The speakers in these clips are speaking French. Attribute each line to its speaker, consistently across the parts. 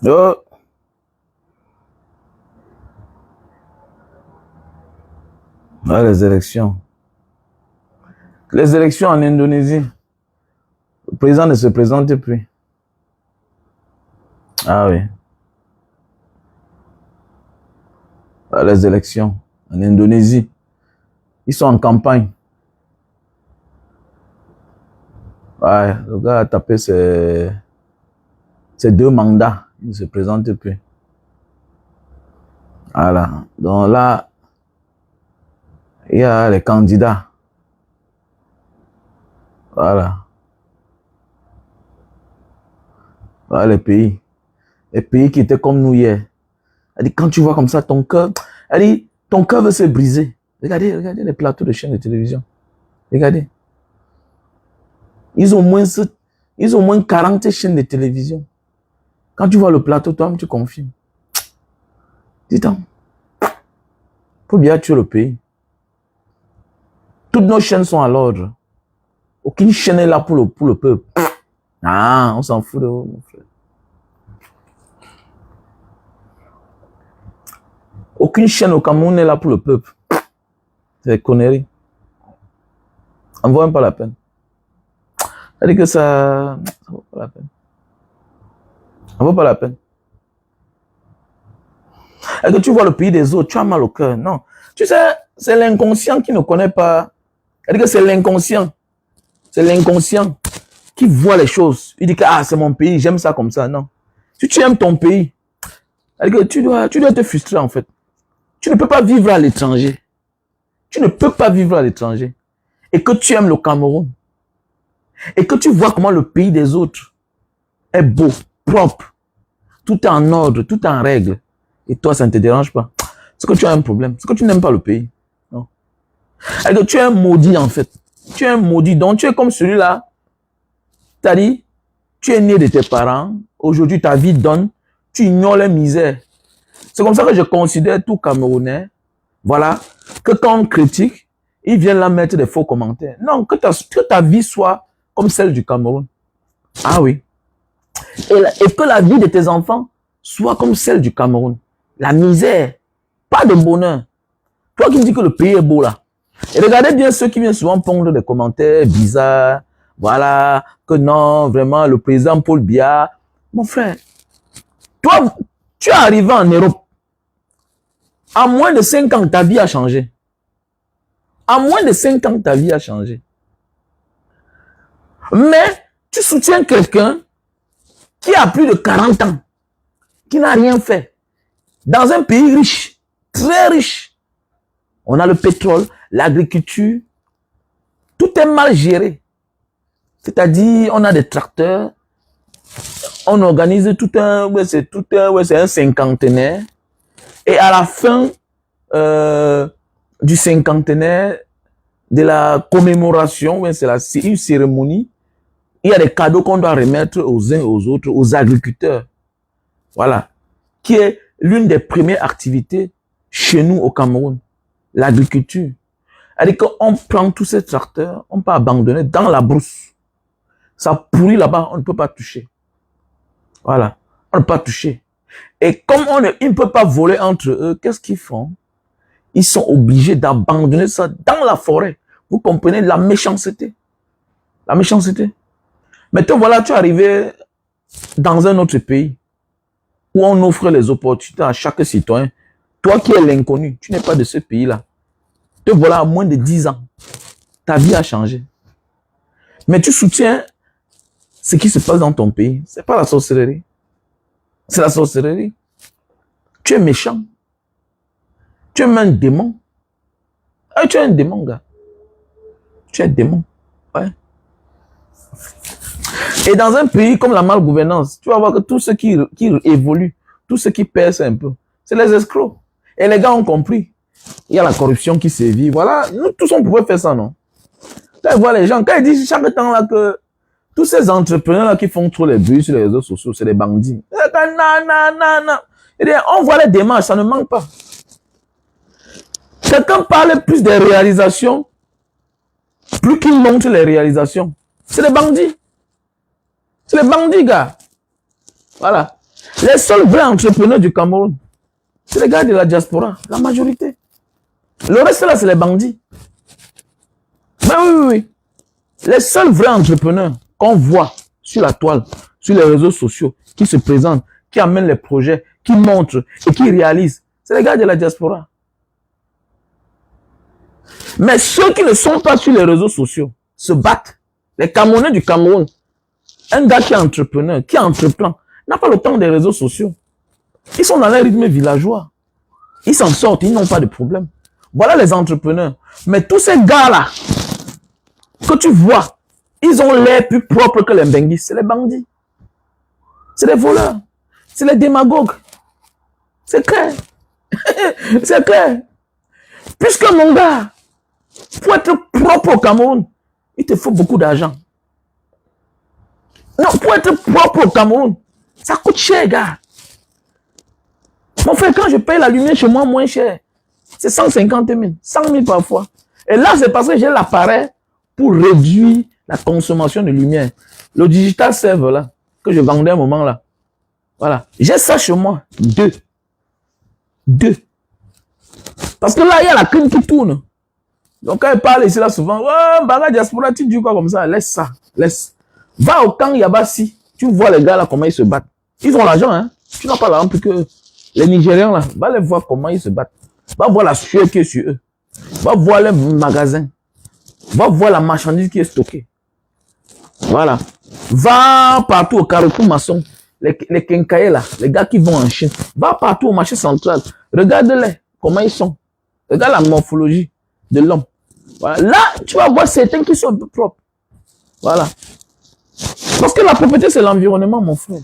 Speaker 1: Oh. Ah, les élections. Les élections en Indonésie. Le président ne se présente plus. Ah oui. Ah, les élections en Indonésie. Ils sont en campagne. Ouais, le gars a tapé ses 2 mandats. Il ne se présente plus. Voilà. Donc là, il y a les candidats. Voilà. Voilà les pays. Les pays qui étaient comme nous hier. Elle dit, quand tu vois comme ça, ton cœur, elle dit, ton cœur veut se briser. Regardez, regardez les plateaux de chaînes de télévision. Regardez. Ils ont moins 40 chaînes de télévision. Quand tu vois le plateau, toi-même, tu confirmes. Dis-toi. Faut bien tuer le pays. Toutes nos chaînes sont à l'ordre. Aucune chaîne est là pour le peuple. Ah, on s'en fout de vous, mon frère. Aucune chaîne au Cameroun n'est là pour le peuple. C'est des conneries. Ça ne vaut même pas la peine. Ça dit que ça ne vaut pas la peine. Ça ne vaut pas la peine. Et que tu vois le pays des autres, tu as mal au cœur. Non. Tu sais, c'est l'inconscient qui ne connaît pas. Ça dit que c'est l'inconscient. C'est l'inconscient qui voit les choses. Il dit que ah, c'est mon pays, j'aime ça comme ça. Non. Si tu aimes ton pays, ça dit que tu dois te frustrer en fait. Tu ne peux pas vivre à l'étranger. Tu ne peux pas vivre à l'étranger. Et que tu aimes le Cameroun. Et que tu vois comment le pays des autres est beau, propre. Tout est en ordre, tout est en règle. Et toi, ça ne te dérange pas. C'est que tu as un problème. C'est que tu n'aimes pas le pays. Non. Et que tu es un maudit en fait. Tu es un maudit. Donc tu es comme celui-là. T'as dit, tu es né de tes parents. Aujourd'hui, ta vie donne. Tu ignores les misères. C'est comme ça que je considère tout Camerounais. Voilà. Que quand on critique, ils viennent là mettre des faux commentaires. Non, que ta vie soit comme celle du Cameroun. Ah oui. Et que la vie de tes enfants soit comme celle du Cameroun. La misère. Pas de bonheur. Toi qui me dis que le pays est beau là. Et regardez bien ceux qui viennent souvent pondre des commentaires bizarres. Voilà. Que non, vraiment, le président Paul Biya. Mon frère. Toi, tu es arrivé en Europe. En moins de 5 ans, ta vie a changé. En moins de 5 ans, ta vie a changé. Mais tu soutiens quelqu'un qui a plus de 40 ans, qui n'a rien fait, dans un pays riche, très riche. On a le pétrole, l'agriculture, tout est mal géré. C'est-à-dire, on a des tracteurs, on organise c'est un cinquantenaire, et à la fin du cinquantenaire, de la commémoration, c'est une cérémonie, il y a des cadeaux qu'on doit remettre aux uns aux autres, aux agriculteurs. Voilà. Qui est l'une des premières activités chez nous au Cameroun. L'agriculture. C'est-à-dire qu'on prend tous ces tracteurs, on peut abandonner dans la brousse. Ça pourrit là-bas, on ne peut pas toucher. Voilà. On ne peut pas toucher. Et comme ils ne peuvent pas voler entre eux, qu'est-ce qu'ils font? Ils sont obligés d'abandonner ça dans la forêt. Vous comprenez la méchanceté. La méchanceté. Mais toi, voilà, tu es arrivé dans un autre pays où on offre les opportunités à chaque citoyen. Toi qui es l'inconnu, tu n'es pas de ce pays-là. Te voilà à moins de 10 ans. Ta vie a changé. Mais tu soutiens ce qui se passe dans ton pays. C'est pas la sorcellerie. C'est la sorcellerie. Tu es méchant. Tu es même un démon. Ah, tu es un démon, gars. Tu es un démon. Ouais. Et dans un pays comme la malgouvernance, tu vas voir que tous ceux qui évoluent, tous ceux qui percent un peu, c'est les escrocs. Et les gars ont compris. Il y a la corruption qui sévit. Voilà, nous tous on pouvait faire ça, non? Quand ils voient les gens, quand ils disent chaque temps là que tous ces entrepreneurs là qui font trop les bruits sur les réseaux sociaux, c'est des bandits. Non. Et on voit les démarches, ça ne manque pas. Quelqu'un parle plus des réalisations, plus qu'il montre les réalisations. C'est des bandits. C'est les bandits, gars. Voilà. Les seuls vrais entrepreneurs du Cameroun, c'est les gars de la diaspora, la majorité. Le reste là, c'est les bandits. Mais oui. Les seuls vrais entrepreneurs qu'on voit sur la toile, sur les réseaux sociaux, qui se présentent, qui amènent les projets, qui montrent et qui réalisent, c'est les gars de la diaspora. Mais ceux qui ne sont pas sur les réseaux sociaux se battent. Les Camerounais du Cameroun, un gars qui est entrepreneur, qui entreprend, n'a pas le temps des réseaux sociaux. Ils sont dans les rythmes villageois. Ils s'en sortent, ils n'ont pas de problème. Voilà les entrepreneurs. Mais tous ces gars-là, que tu vois, ils ont l'air plus propres que les Mbenguis. C'est les bandits. C'est les voleurs. C'est les démagogues. C'est clair. C'est clair. Puisque mon gars, pour être propre au Cameroun, il te faut beaucoup d'argent. Non, pour être propre au Cameroun, ça coûte cher, gars. Mon frère, quand je paye la lumière chez moi moins cher, c'est 150 000, 100 000 parfois. Et là, c'est parce que j'ai l'appareil pour réduire la consommation de lumière. Le digital server là, que je vendais à un moment là. Voilà. J'ai ça chez moi. Deux. Parce que là, il y a la clim qui tourne. Donc, quand elle parle ici là souvent, ouais, Baga Diaspora, tu dis quoi comme ça? Laisse ça. Laisse. Va au camp Yabassi. Tu vois les gars là, comment ils se battent. Ils ont l'argent, hein. Tu n'as pas l'argent plus que les Nigériens là. Va les voir comment ils se battent. Va voir la sueur qui est sur eux. Va voir les magasins. Va voir la marchandise qui est stockée. Voilà. Va partout au Carrefour Maçon. Les quincailles là, les gars qui vont en Chine. Va partout au marché central. Regarde-les, comment ils sont. Regarde la morphologie de l'homme. Voilà. Là, tu vas voir certains qui sont un peu propres. Voilà. Parce que la propriété, c'est l'environnement, mon frère.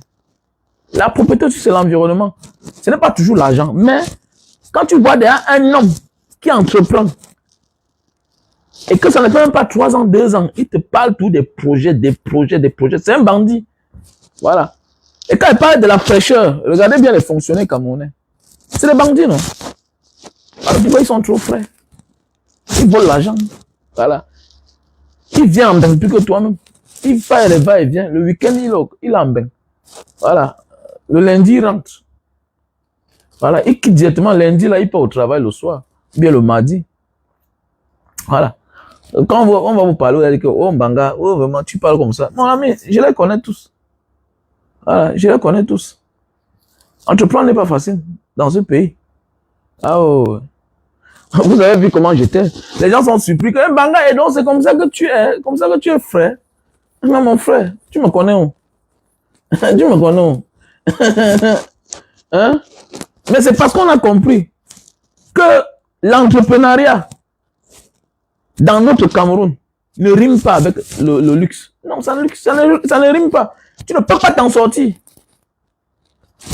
Speaker 1: La propriété aussi, c'est l'environnement. Ce n'est pas toujours l'argent. Mais, quand tu vois derrière un homme qui entreprend, et que ça ne fait même pas 3 ans, 2 ans, il te parle tout des projets. C'est un bandit. Voilà. Et quand il parle de la fraîcheur, regardez bien les fonctionnaires camerounais. C'est des bandits, non? Alors pourquoi ils sont trop frais? Ils volent l'argent. Voilà. Il vient en bain plus que toi-même. Il fait les va-et-vient. Le week-end, il est en bain. Voilà. Le lundi, il rentre. Voilà. Il quitte directement lundi, là, il part au travail le soir. Bien le mardi. Voilà. Quand on va vous parler, vous allez dire que, oh, Mbanga, oh, vraiment, tu parles comme ça. Mon ami, je les connais tous. Voilà, je les connais tous. Entreprendre n'est pas facile dans ce pays. Ah oh. Vous avez vu comment j'étais. Les gens sont surpris que Mbanga, et donc c'est comme ça que tu es. Comme ça que tu es frère. Non, mon frère, tu me connais où? Tu me connais où? Hein? Mais c'est parce qu'on a compris que l'entrepreneuriat dans notre Cameroun ne rime pas avec le luxe. Non, ça ne rime pas. Tu ne peux pas t'en sortir.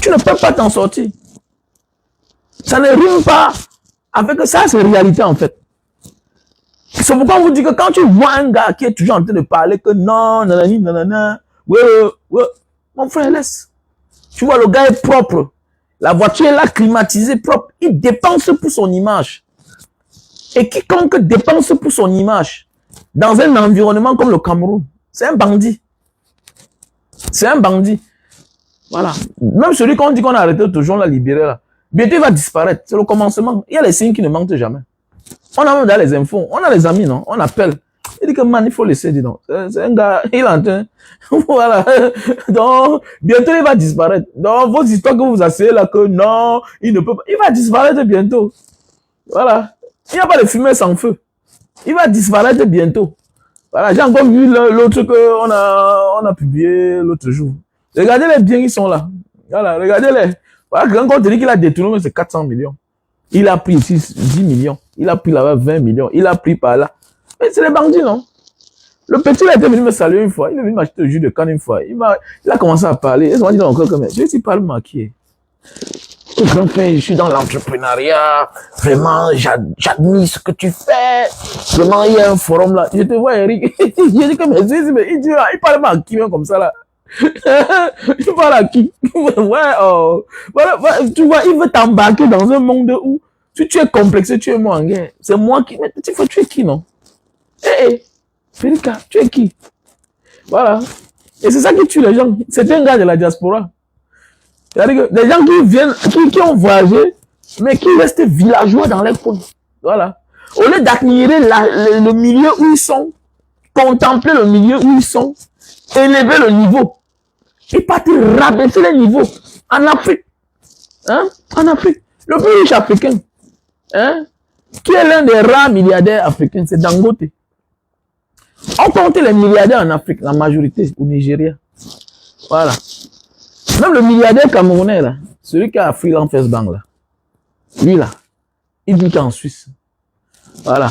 Speaker 1: Tu ne peux pas t'en sortir. Ça ne rime pas avec ça, c'est réalité en fait. C'est pourquoi on vous dit que quand tu vois un gars qui est toujours en train de parler que non, nanani, nanana, ouais, mon frère, laisse. Tu vois, le gars est propre. La voiture est là, climatisée, propre. Il dépense pour son image. Et quiconque dépense pour son image dans un environnement comme le Cameroun, c'est un bandit. C'est un bandit. Voilà. Même celui qu'on dit qu'on a arrêté toujours, on l'a libéré là. Bientôt il va disparaître. C'est le commencement. Il y a les signes qui ne mentent jamais. On a même dans les infos. On a les amis, non? On appelle. Il dit que man, il faut laisser, dis donc. C'est un gars, il entend. Voilà. Donc, bientôt il va disparaître. Donc, vos histoires que vous asseyez là, que non, il ne peut pas. Il va disparaître bientôt. Voilà. Il n'y a pas de fumée sans feu. Il va disparaître bientôt. Voilà, j'ai encore vu l'autre qu'on a publié l'autre jour. Regardez les biens qui sont là. Voilà, regardez-les. Voilà, quand on te dit qu'il a détourné, c'est 400 millions. Il a pris ici 10 millions. Il a pris là-bas 20 millions. Il a pris par là. Mais c'est les bandits, non? Le petit, il a été venu me saluer une fois. Il est venu m'acheter le jus de canne une fois. Il a commencé à parler. Il m'a dit encore comme je suis pas le maquillé. Grand frère, je suis dans l'entrepreneuriat. Vraiment, j'admire ce que tu fais. Vraiment, il y a un forum là. Je te vois, Eric. J'ai dit que il parle à qui, même comme ça là. Il parle à qui? Ouais, oh. Voilà, tu vois, il veut t'embarquer dans un monde où si tu es complexé, tu es moi en guerre. C'est moi qui. Mais tu es qui, non? Hé, Félika, tu es qui? Voilà. Et c'est ça qui tue les gens. C'est un gars de la diaspora. C'est-à-dire que des gens qui viennent, qui ont voyagé, mais qui restent villageois dans les coins. Voilà. Au lieu d'admirer le milieu où ils sont, contempler le milieu où ils sont, élever le niveau, ils partent rabaisser les niveaux en Afrique. Hein? En Afrique. Le plus riche africain, hein? Qui est l'un des rares milliardaires africains, c'est Dangote. On compte les milliardaires en Afrique, la majorité, au Nigeria. Voilà. Même le milliardaire camerounais, là, celui qui a Freeland First Bank, là, lui, là, il vit qu'en Suisse. Voilà.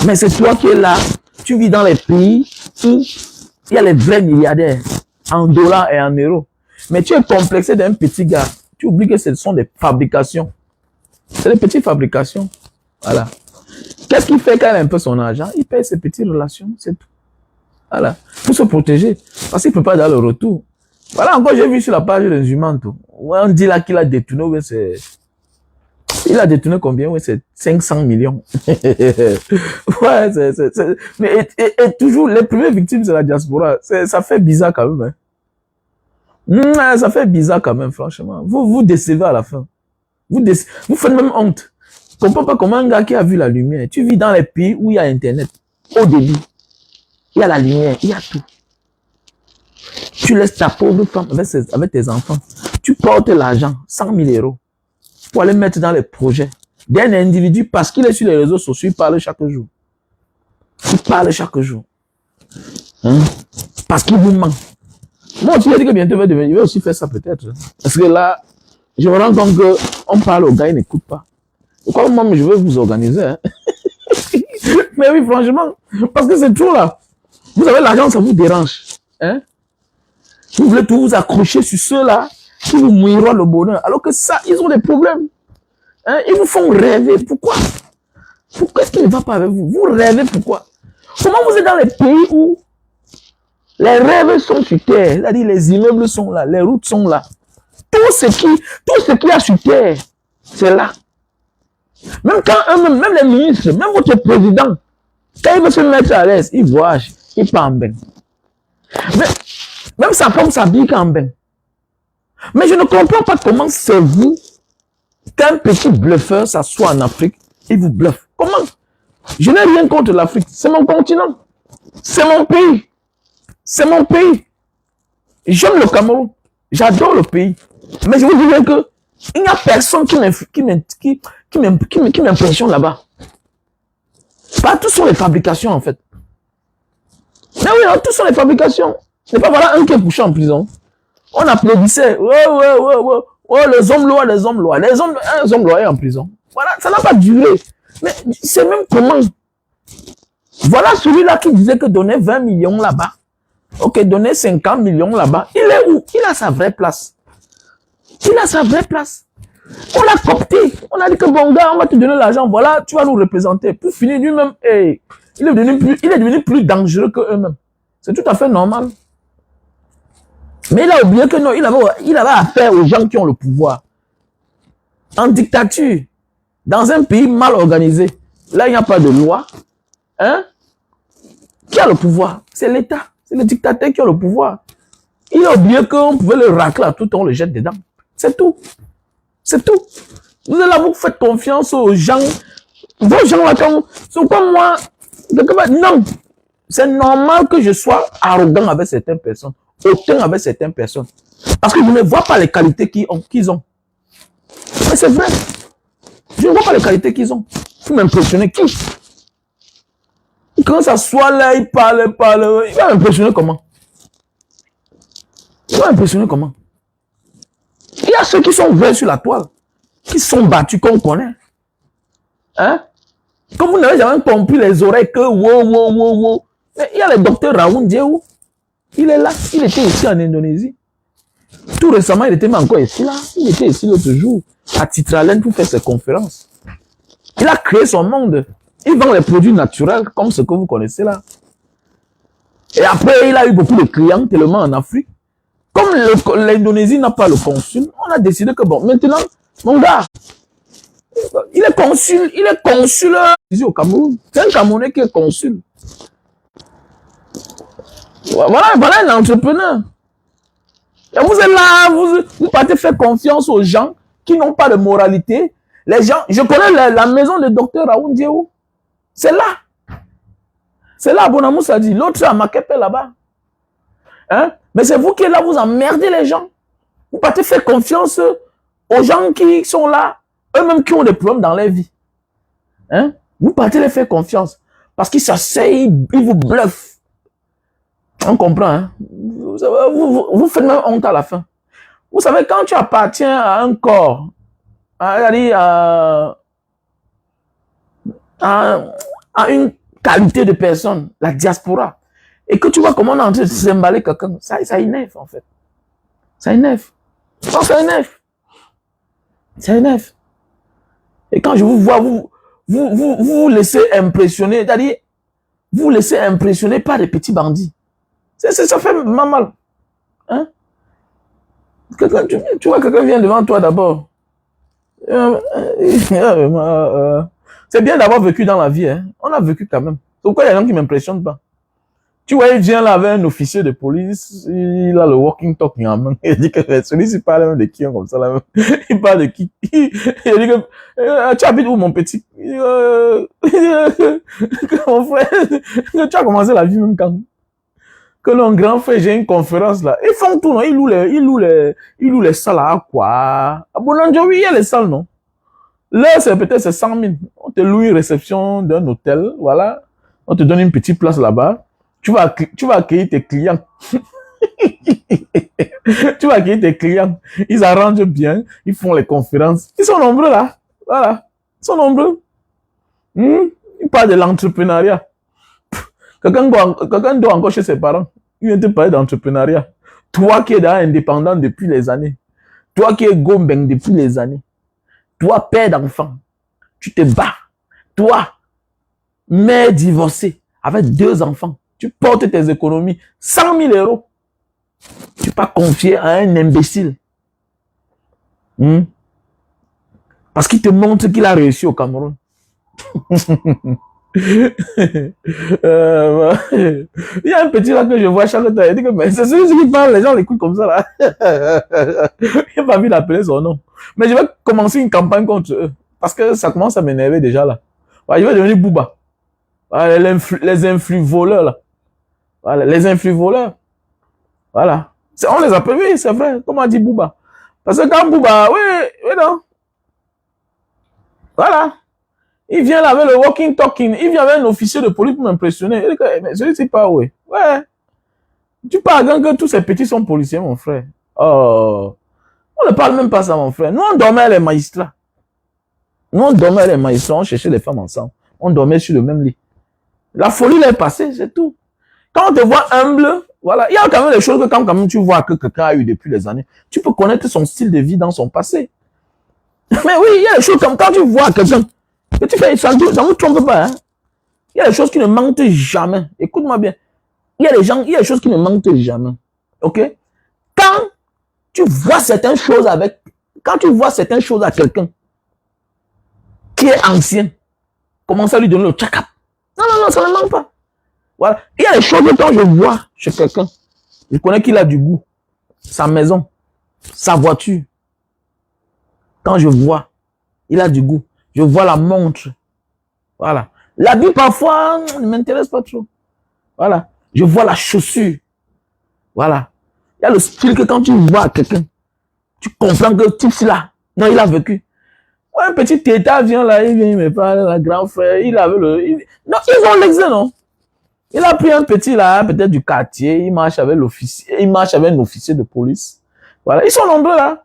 Speaker 1: Mais c'est toi qui es là, tu vis dans les pays où il y a les vrais milliardaires, en dollars et en euros. Mais tu es complexé d'un petit gars. Tu oublies que ce sont des fabrications. C'est des petites fabrications. Voilà. Qu'est-ce qu'il fait quand il a un peu son argent? Il paye ses petites relations, c'est tout. Voilà. Pour se protéger. Parce qu'il ne peut pas dar le retour. Voilà, encore, j'ai vu sur la page des Jumanto. On dit là qu'il a détourné, ouais, c'est... Il a détourné combien? Ouais, c'est 500 millions. Ouais, mais et toujours, les premières victimes, c'est la diaspora. Ça fait bizarre quand même, hein. Ça fait bizarre quand même, franchement. Vous décevez à la fin. Vous faites même honte. Je comprends pas comment un gars qui a vu la lumière. Tu vis dans les pays où il y a Internet, au débit. Il y a la lumière, il y a tout. Tu laisses ta pauvre femme avec tes enfants. Tu portes l'argent, 100 000 euros, pour aller mettre dans les projets d'un individu parce qu'il est sur les réseaux sociaux, il parle chaque jour. Il parle chaque jour. Hein? Parce qu'il vous ment. Moi aussi, j'ai dit que bientôt, il va aussi faire ça peut-être. Parce que là, je me rends compte qu'on parle aux gars, ils n'écoutent pas. Pourquoi moi, je veux vous organiser, hein? Mais oui, franchement, parce que c'est tout là. Vous avez l'argent, ça vous dérange. Hein? Vous voulez tout vous accrocher sur ceux-là qui vous mouilleront le bonheur. Alors que ça, ils ont des problèmes. Hein? Ils vous font rêver. Pourquoi? Pourquoi est-ce qu'il ne va pas avec vous? Vous rêvez pourquoi? Comment vous êtes dans les pays où les rêves sont sur terre, c'est-à-dire les immeubles sont là, les routes sont là. Tout ce qu'il y a sur terre, c'est là. Même quand eux-mêmes, même les ministres, même votre président, quand il veut se mettre à l'aise, il voyage, il part en bain. Mais même sa femme s'habille en bain. Mais je ne comprends pas comment c'est vous qu'un petit bluffeur s'assoit en Afrique, il vous bluffe. Comment? Je n'ai rien contre l'Afrique, c'est mon continent, c'est mon pays. C'est mon pays. J'aime le Cameroun. J'adore le pays. Mais je vous dis bien que il n'y a personne qui m'impressionne là-bas. Pas tous sont les fabrications en fait. Mais oui, tous sont les fabrications. C'est pas voilà un qui est couché en prison. On applaudissait. Ouais, les hommes lois, les hommes lois. Un homme loyal en prison. Voilà, ça n'a pas duré. Mais c'est même comment. Voilà celui-là qui disait que donner 20 millions là-bas. Ok, donner 50 millions là-bas. Il est où? Il a sa vraie place. Il a sa vraie place. On l'a coopté. On a dit que bon gars, on va te donner l'argent. Voilà, tu vas nous représenter. Pour finir lui-même, hey, il est devenu plus dangereux qu'eux-mêmes. C'est tout à fait normal. Mais il a oublié que non, il avait affaire aux gens qui ont le pouvoir. En dictature, dans un pays mal organisé, là il n'y a pas de loi. Hein? Qui a le pouvoir? C'est l'État. C'est le dictateur qui a le pouvoir. Il a oublié qu'on pouvait le racler à tout, on le jette dedans. C'est tout. C'est tout. Vous êtes là, vous faites confiance aux gens. Vos gens là, c'est comme moi. Non. C'est normal que je sois arrogant avec certaines personnes, hautain avec certaines personnes. Parce que je ne vois pas les qualités qu'ils ont. Mais c'est vrai. Je ne vois pas les qualités qu'ils ont. Vous m'impressionnez qui? Quand ça soit là, il parle. Il va m'impressionner comment? Il va m'impressionner comment? Il y a ceux qui sont verts sur la toile, qui sont battus qu'on connaît. Hein? Comme vous n'avez jamais compris les oreilles que wow. Mais il y a le docteur Raoul Diéou. Il est là. Il était ici en Indonésie. Tout récemment, il était même encore ici là. Il était ici l'autre jour à Titralen pour faire ses conférences. Il a créé son monde. Il vend les produits naturels comme ce que vous connaissez là. Et après, il a eu beaucoup de clients tellement en Afrique. Comme l'Indonésie n'a pas le consul, on a décidé que bon, maintenant, mon gars, il est consul ici au Cameroun. C'est un Camerounais qui est consul. Voilà un entrepreneur. Et vous êtes là, vous partez faire confiance aux gens qui n'ont pas de moralité. Les gens, je connais la maison du docteur Raoul Diéou. C'est là. C'est là, Bonamous a dit. L'autre, c'est à Makepe là-bas. Hein? Mais c'est vous qui êtes là, vous emmerdez les gens. Vous partez faire confiance aux gens qui sont là, eux-mêmes qui ont des problèmes dans leur vie. Hein? Vous partez les faire confiance. Parce qu'ils s'asseyent, ils vous bluffent. On comprend, hein? Vous faites même honte à la fin. Vous savez, quand tu appartiens à un corps, à une qualité de personne, la diaspora, et que tu vois comment on est en train de s'emballer quelqu'un, ça énerve en fait. Ça énerve. Non, ça énerve. Ça énerve. Et quand je vous vois, vous laissez impressionner, c'est-à-dire, vous laissez impressionner par des petits bandits. Ça fait mal. Hein? Tu vois, quelqu'un vient devant toi d'abord. C'est bien d'avoir vécu dans la vie. Hein? On a vécu quand même. Pourquoi il y a des gens qui ne m'impressionnent pas? Tu vois, il vient là avec un officier de police, il a le walking talk en main. Il dit que celui-ci parle même de qui comme ça là. Il parle de qui? Il dit que tu habites où mon petit? Mon frère, tu as commencé la vie même quand? Que mon grand frère, j'ai une conférence là. Ils font tout, non? Ils louent les salles à quoi? À Bonanjo, oui, il y a les salles, non? Là, c'est peut-être 100 000. On te loue une réception d'un hôtel, voilà. On te donne une petite place là-bas. Tu vas accueillir tes clients. Tu vas accueillir tes clients. Ils arrangent bien. Ils font les conférences. Ils sont nombreux là. Voilà. Ils sont nombreux. Ils parlent de l'entrepreneuriat. Quelqu'un doit encore chez ses parents. Il vient te parler d'entrepreneuriat. Toi qui es indépendant depuis les années. Toi qui es gombeng depuis les années. Toi, père d'enfant. Tu te bats. Toi, mère divorcée avec 2 enfants. Tu portes tes économies, 100 000 euros. Tu pas confier à un imbécile. Parce qu'il te montre qu'il a réussi au Cameroun. Il y a un petit là que je vois chaque temps. Il dit que c'est celui qui parle, les gens l'écoutent comme ça là. Il n'a pas envie d'appeler son nom. Mais je vais commencer une campagne contre eux. Parce que ça commence à m'énerver déjà là. Ouais, je vais devenir Bouba. Les influx voleurs là. Voilà, les influx voleurs. Voilà. On les appelle, oui, c'est vrai. Comment on dit Bouba? Parce que quand Bouba, oui, non. Voilà. Il vient là avec le walking talking. Il vient avec un officier de police pour m'impressionner. Il dit que, mais celui-ci pas, oui. Ouais. Tu parles que tous ces petits sont policiers, mon frère. Oh. On ne parle même pas ça, mon frère. Nous, on dormait les magistrats. Nous, on dormait les magistrats. On cherchait les femmes ensemble. On dormait sur le même lit. La folie l'est passée, c'est tout. Quand on te voit humble, voilà, il y a quand même des choses que quand même tu vois que quelqu'un a eu depuis des années, tu peux connaître son style de vie dans son passé. Mais oui, il y a des choses comme quand tu vois quelqu'un, que tu fais, ça ne me trompe pas, hein. Il y a des choses qui ne mentent jamais. Écoute-moi bien. Il y a des choses qui ne mentent jamais. Ok? Quand tu vois certaines choses à quelqu'un qui est ancien, commence à lui donner le check-up. Non, ça ne manque pas. Voilà. Il y a des choses que quand je vois chez quelqu'un, je connais qu'il a du goût. Sa maison, sa voiture. Quand je vois, il a du goût. Je vois la montre. Voilà. L'habit, parfois, ne m'intéresse pas trop. Voilà. Je vois la chaussure. Voilà. Il y a le style que quand tu vois quelqu'un, tu comprends que tout là, non, il a vécu. Ouais, un petit tétard vient là, il vient, il me parle, la grand frère, il avait non, ils ont l'exemple, non? Il a pris un petit là, peut-être du quartier, il marche avec l'officier, il marche avec un officier de police. Voilà, ils sont nombreux là.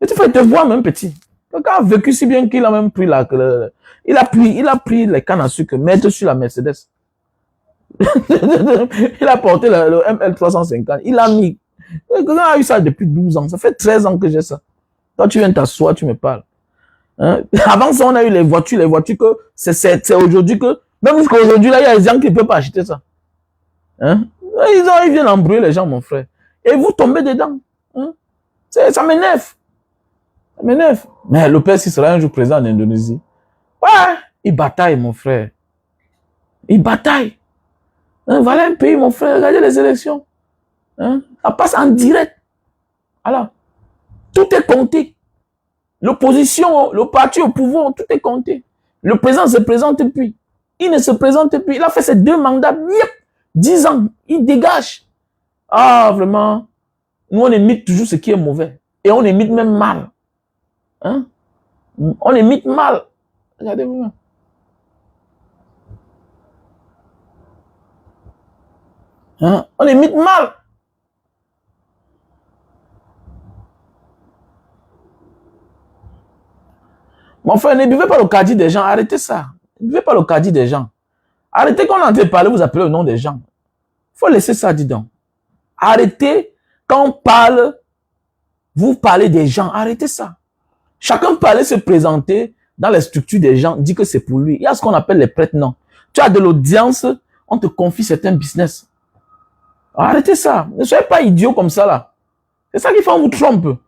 Speaker 1: Et tu fais te voir même petit. Quelqu'un a vécu si bien qu'il a même pris il a pris les cannes à sucre, mettre sur la Mercedes. Il a porté le ML350. Il a mis. Quelqu'un a eu ça depuis 12 ans. Ça fait 13 ans que j'ai ça. Quand tu viens t'asseoir, tu me parles. Hein? Avant ça, on a eu les voitures que c'est aujourd'hui que, même jusqu'à aujourd'hui, là, il y a des gens qui ne peuvent pas acheter ça. Hein? Ils viennent embrouiller les gens, mon frère. Et vous tombez dedans. Hein? Ça m'énerve. Ça m'énerve. Mais le père, s'il sera un jour président en Indonésie, ouais, il bataille, mon frère. Il bataille. Hein? Voilà un pays, mon frère. Regardez les élections. Hein? Ça passe en direct. Alors, tout est compté. L'opposition, le parti au pouvoir, tout est compté. Le président se présente plus. Il ne se présente plus. Il a fait ses 2 mandats, 10 ans. Il dégage. Ah, vraiment. Nous, on imite toujours ce qui est mauvais. Et on imite même mal. Hein? On imite mal. Regardez-vous. Hein? On imite mal. Mon frère, ne buvez pas le caddie des gens. Arrêtez ça. Ne buvez pas le caddie des gens. Arrêtez quand on entend parler, vous appelez le nom des gens. Il faut laisser ça, dis donc. Arrêtez quand on parle, vous parlez des gens. Arrêtez ça. Chacun peut aller se présenter dans les structures des gens, dit que c'est pour lui. Il y a ce qu'on appelle les prête-noms. Tu as de l'audience, on te confie certains business. Arrêtez ça. Ne soyez pas idiot comme ça, là. C'est ça qui fait qu'on vous trompe.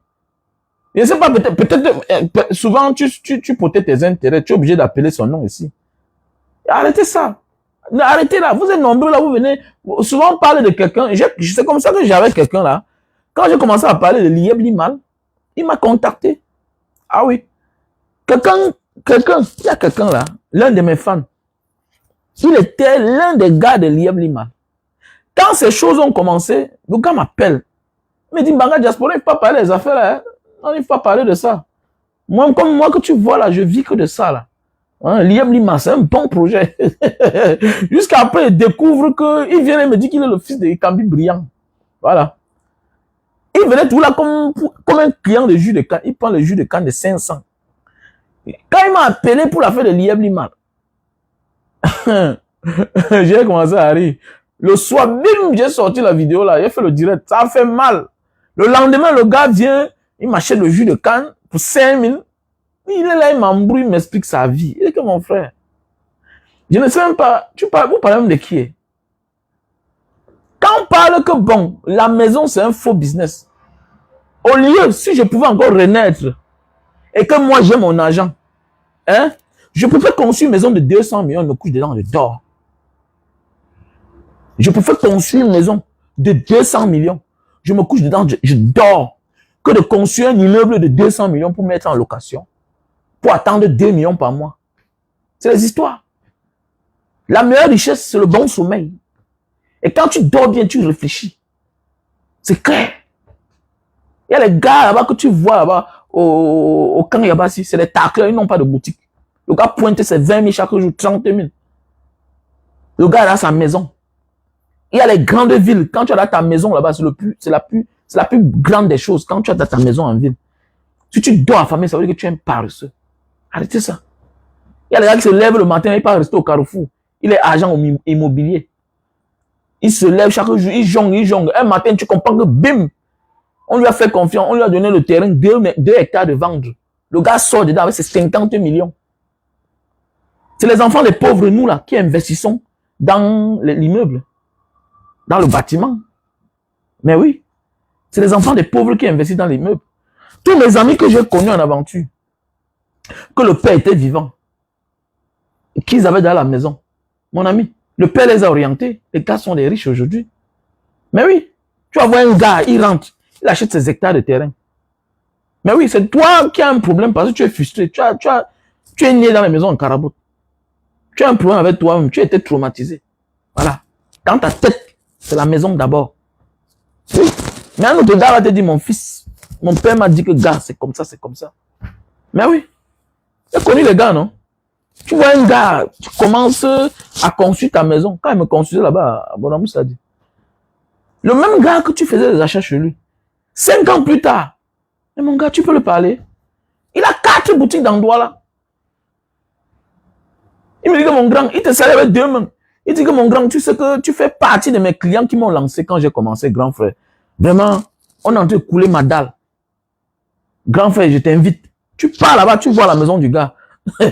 Speaker 1: Je ne sais pas, peut-être, souvent, tu protèges tes intérêts, tu es obligé d'appeler son nom ici. Arrêtez ça. Arrêtez là. Vous êtes nombreux là, vous venez. Souvent, on parle de quelqu'un. C'est comme ça que j'avais quelqu'un là. Quand j'ai commencé à parler de Lieb Limal, il m'a contacté. Ah oui. Il y a quelqu'un là, l'un de mes fans. Il était l'un des gars de Lieb Limal. Quand ces choses ont commencé, le gars m'appelle. Il me dit, Mbanga Diaspora, il ne faut pas parler des affaires là. Hein. Non, il ne faut pas parler de ça. Moi, comme moi que tu vois là, je vis que de ça là. Hein, Lieb Lima, c'est un bon projet. Jusqu'à après, il découvre qu'il vient et me dit qu'il est le fils de Ikambi Briand. Voilà. Il venait tout là comme un client de jus de canne. Il prend le jus de canne de 500. Quand il m'a appelé pour la fête de Lieb Lima, j'ai commencé à rire. Le soir, bim, j'ai sorti la vidéo là, j'ai fait le direct. Ça a fait mal. Le lendemain, le gars vient, il m'achète le jus de canne pour 5000. Il est là, il m'embrouille, il m'explique sa vie. Il est que mon frère. Je ne sais même pas, vous parlez même de qui est. Quand on parle que bon, la maison c'est un faux business. Au lieu, si je pouvais encore renaître, et que moi j'ai mon argent, hein, je pouvais construire une maison de 200 millions, je me couche dedans, je dors. Je pouvais construire une maison de 200 millions, je me couche dedans, je dors. Que de construire un immeuble de 200 millions pour mettre en location. Pour attendre 2 millions par mois. C'est les histoires. La meilleure richesse, c'est le bon sommeil. Et quand tu dors bien, tu réfléchis. C'est clair. Il y a les gars là-bas que tu vois là-bas, au camp Yabassi, c'est des tacleurs, ils n'ont pas de boutique. Le gars pointe ses 20 000 chaque jour, 30 000. Le gars a sa maison. Il y a les grandes villes. Quand tu as ta maison là-bas, c'est la plus grande des choses. Quand tu as ta maison en ville. Si tu dors affamé, ça veut dire que tu es un paresseux. Arrêtez ça. Il y a les gars qui se lèvent le matin, il part rester au Carrefour. Il est agent immobilier. Il se lève chaque jour, il jongle. Un matin, tu comprends que bim, on lui a fait confiance, on lui a donné le terrain, 2 hectares de vendre. Le gars sort dedans avec ses 50 millions. C'est les enfants des pauvres, nous là, qui investissons dans l'immeuble, dans le bâtiment. Mais oui, c'est les enfants des pauvres qui investissent dans l'immeuble. Tous mes amis que j'ai connus en aventure, que le père était vivant, qu'ils avaient dans la maison. Mon ami, le père les a orientés. Les gars sont des riches aujourd'hui. Mais oui, tu vas voir un gars, il rentre, il achète ses hectares de terrain. Mais oui, c'est toi qui as un problème parce que tu es frustré. Tu es né dans la maison en caraboute. Tu as un problème avec toi-même, tu as été traumatisé. Voilà. Dans ta tête, c'est la maison d'abord. Oui. Mais un autre gars va te dire, mon fils, mon père m'a dit que gars, c'est comme ça, c'est comme ça. Mais oui. Tu as connu les gars, non? Tu vois un gars, tu commences à construire ta maison. Quand il me construisait là-bas, à Bonamou, ça dit. Le même gars que tu faisais des achats chez lui. 5 ans plus tard. Mais mon gars, tu peux le parler. Il a 4 boutiques dans Douala. Il me dit que mon grand, il te salue avec 2 mains. Il dit que mon grand, tu sais que tu fais partie de mes clients qui m'ont lancé quand j'ai commencé, grand frère. Vraiment, on est en train de couler ma dalle. Grand frère, je t'invite. Tu pars là-bas, tu vois la maison du gars. Il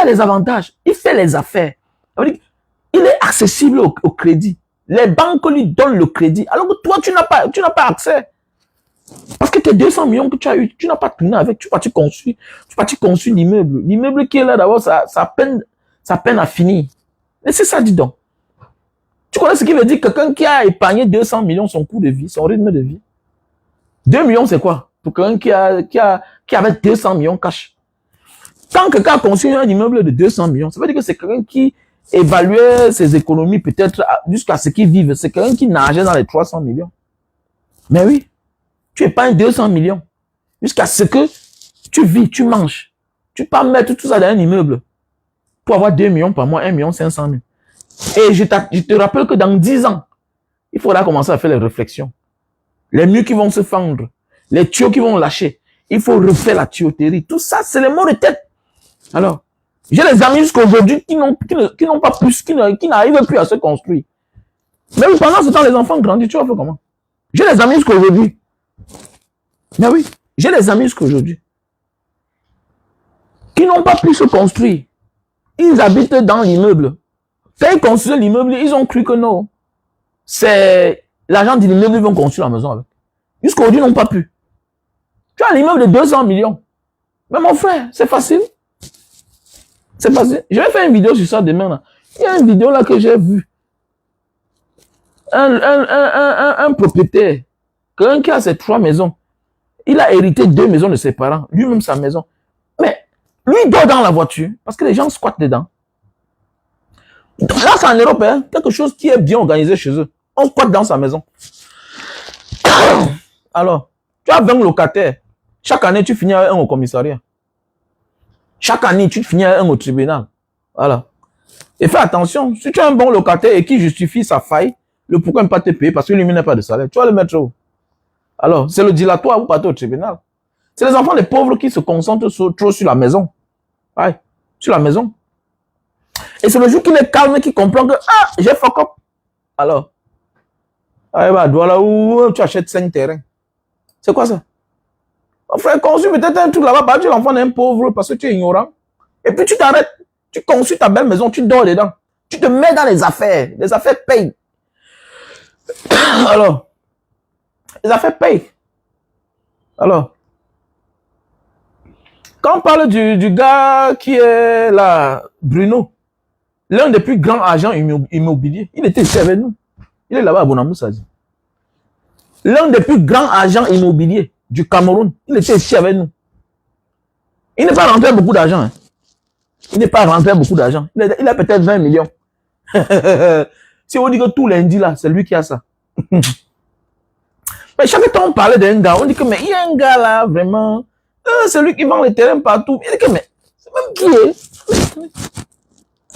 Speaker 1: a des avantages. Il fait les affaires. Il est accessible au crédit. Les banques lui donnent le crédit. Alors que toi, tu n'as pas accès. Parce que tes 200 millions que tu as eu, tu n'as pas tourné avec. Tu partis construire l'immeuble. L'immeuble qui est là d'abord, ça peine à finir. Et c'est ça, dis donc. Tu connais ce qui veut dire quelqu'un qui a épargné 200 millions son coût de vie, son rythme de vie? 2 millions, c'est quoi? Pour quelqu'un qui avait 200 millions cash. Quand quelqu'un a construit un immeuble de 200 millions, ça veut dire que c'est quelqu'un qui évaluait ses économies peut-être jusqu'à ce qu'il vive. C'est quelqu'un qui nageait dans les 300 millions. Mais oui, tu épargnes 200 millions jusqu'à ce que tu vis, tu manges. Tu peux mettre tout ça dans un immeuble pour avoir 2 millions par mois, 1,5 million. Et je te rappelle que dans 10 ans, il faudra commencer à faire les réflexions. Les murs qui vont se fendre, les tuyaux qui vont lâcher. Il faut refaire la tuyauterie. Tout ça, c'est les mots de tête. Alors, j'ai des amis jusqu'à aujourd'hui qui n'ont pas plus, qui n'arrivent plus à se construire. Mais oui, pendant ce temps, les enfants grandissent. Tu vas faire comment? J'ai des amis jusqu'à aujourd'hui. Mais oui, j'ai des amis jusqu'à aujourd'hui qui n'ont pas pu se construire. Ils habitent dans l'immeuble. Quand ils construisent l'immeuble, ils ont cru que non. C'est l'argent de l'immeuble, ils vont construire la maison avec. Jusqu'à aujourd'hui, ils n'ont pas pu. Tu as l'immeuble de 200 millions. Mais mon frère, c'est facile. C'est facile. Je vais faire une vidéo sur ça demain. Là. Il y a une vidéo là que j'ai vue. Un propriétaire, quelqu'un qui a ses 3 maisons, il a hérité 2 maisons de ses parents, lui-même sa maison. Mais lui, il dort dans la voiture parce que les gens squattent dedans. Là, c'est en Europe, hein, quelque chose qui est bien organisé chez eux. On squatte dans sa maison. Alors, tu as 20 locataires. Chaque année, tu finis un au commissariat. Chaque année, tu finis un au tribunal. Voilà. Et fais attention, si tu as un bon locataire et qui justifie sa faille, le pourquoi ne pas te payer parce que lui n'a pas de salaire, tu vas le mettre où? Alors, c'est le dilatoire, vous partez au tribunal. C'est les enfants des pauvres qui se concentrent trop sur la maison. Ouais, sur la maison. Et c'est le jour qu'il est calme qui comprend que, ah, j'ai fuck up. Alors, voilà où tu achètes 5 terrains. C'est quoi ça? Mon frère, construis peut-être un truc là-bas, parce que l'enfant est pauvre parce que tu es ignorant. Et puis tu t'arrêtes, tu construis ta belle maison, tu dors dedans. Tu te mets dans les affaires payent. Alors, les affaires payent. Alors, quand on parle du gars qui est là, Bruno, l'un des plus grands agents immobiliers, il était ici avec nous. Il est là-bas à Bonamoussadi. L'un des plus grands agents immobiliers du Cameroun, il était ici avec nous. Il n'est pas rentré beaucoup d'argent. Hein. Il n'est pas rentré beaucoup d'argent. Il a peut-être 20 millions. Si on dit que tout lundi là, c'est lui qui a ça. Mais chaque temps on parlait d'un gars, on dit que mais il y a un gars là, vraiment, c'est lui qui vend les terrains partout. Il dit que mais, c'est même qui est.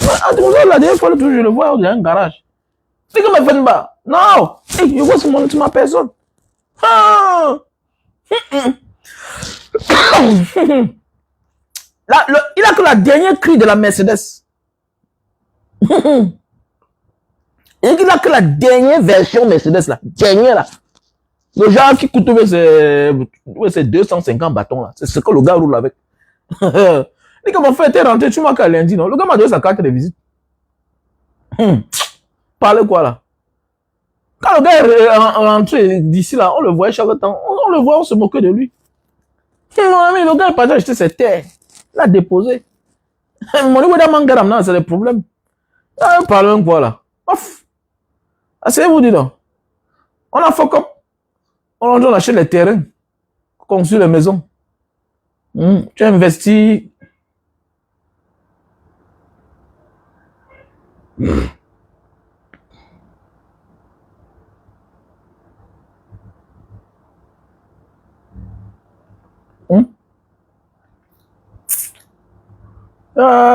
Speaker 1: La dernière fois, je le vois dans un garage. Il dit que mais Fenba, non, hey, you vois c'est ma personne. Ah. Là, il a que la dernière cri de la Mercedes. Il a que la dernière version Mercedes là, dernière là. Le genre qui coûte c'est 250 bâtons là. C'est ce que le gars roule avec. Il dit que mon frère était rentré, tu m'as qu'à lundi, non? Le gars m'a donné sa carte de visite. Parle quoi là? Quand le gars est rentré d'ici là, on le voyait chaque temps. On le voit, on se moquait de lui. Mon ami, le gars est parti acheter ses terres. Il a déposé. Mon niveau d'amant, c'est le problème. Parle quoi là? Ouf. Asseyez-vous, dis donc. On a fuck up. On achète les terrains. Construit les maisons. Tu as investi.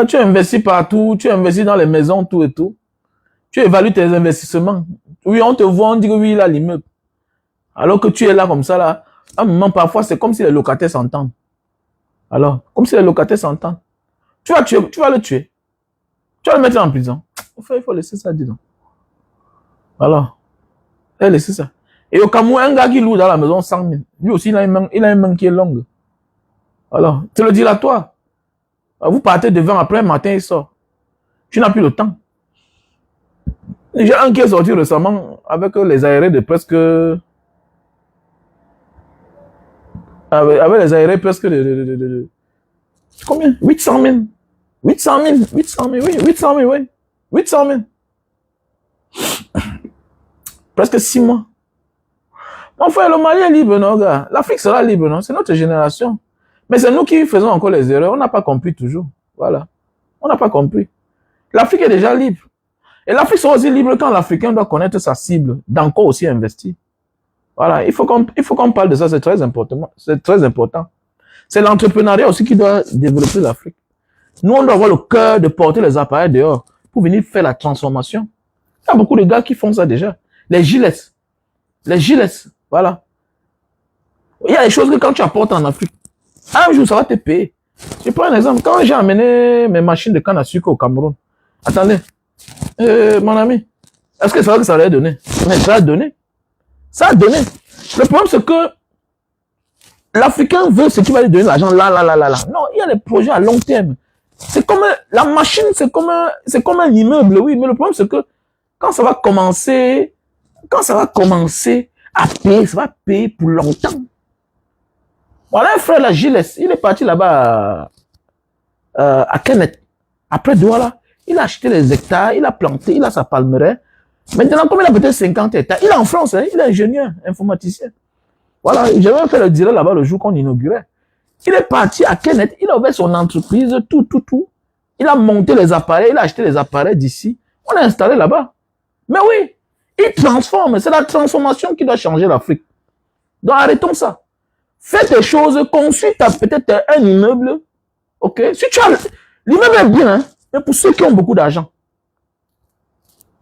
Speaker 1: Tu investis partout, tu investis dans les maisons, tout et tout. Tu évalues tes investissements. Oui, on te voit, on dit que oui, il a l'immeuble. Alors que tu es là comme ça, là. À un moment, parfois, c'est comme si les locataires s'entendent. Alors, comme si les locataires s'entendent. Tu vas le tuer. Tu vas le mettre en prison. Enfin, il faut laisser ça, dis donc. Alors, il faut laisser ça. Et au Cameroun, un gars qui loue dans la maison 100 000. Lui aussi, il a une main qui est longue. Alors, tu le dis là, toi. Vous partez devant, après un matin, il sort. Tu n'as plus le temps. J'ai un qui est sorti récemment avec les aérés de presque... Avec les aérés presque de combien? 800 000. 800 000, oui. 800 000. Presque 6 mois. Mon frère, le Mali est libre, non, gars? L'Afrique sera libre, non? C'est notre génération. Mais c'est nous qui faisons encore les erreurs. On n'a pas compris toujours. Voilà. On n'a pas compris. L'Afrique est déjà libre. Et l'Afrique sera aussi libre quand l'Africain doit connaître sa cible, d'encore aussi investir. Voilà. Il faut qu'on parle de ça. C'est très important. C'est très important. C'est l'entrepreneuriat aussi qui doit développer l'Afrique. Nous, on doit avoir le cœur de porter les appareils dehors pour venir faire la transformation. Il y a beaucoup de gars qui font ça déjà. Les gilets. Les gilets. Voilà. Il y a des choses que quand tu apportes en Afrique, un jour, ça va te payer. Je prends un exemple. Quand j'ai amené mes machines de canne à sucre au Cameroun, attendez, mon ami, est-ce que c'est vrai que ça allait donner? Mais ça a donné. Ça a donné. Le problème, c'est que l'Africain veut ce qui va lui donner l'argent là. Non, il y a des projets à long terme. C'est comme la machine, c'est comme un immeuble, oui. Mais le problème, c'est que quand ça va commencer à payer, ça va payer pour longtemps. Voilà un frère, la Gilles, il est parti là-bas à Kenneth. Après Douala, il a acheté les hectares, il a planté, il a sa palmeraie. Maintenant, comme il a peut-être 50 hectares, il est en France, hein, il est ingénieur, informaticien. Voilà, j'avais fait le direct là-bas le jour qu'on inaugurait. Il est parti à Kenneth, il a ouvert son entreprise, tout. Il a monté les appareils, il a acheté les appareils d'ici. On l'a installé là-bas. Mais oui, il transforme. C'est la transformation qui doit changer l'Afrique. Donc arrêtons ça. Fais tes choses, conçus peut-être un immeuble. Ok? Si tu as l'immeuble est bien, hein, mais pour ceux qui ont beaucoup d'argent.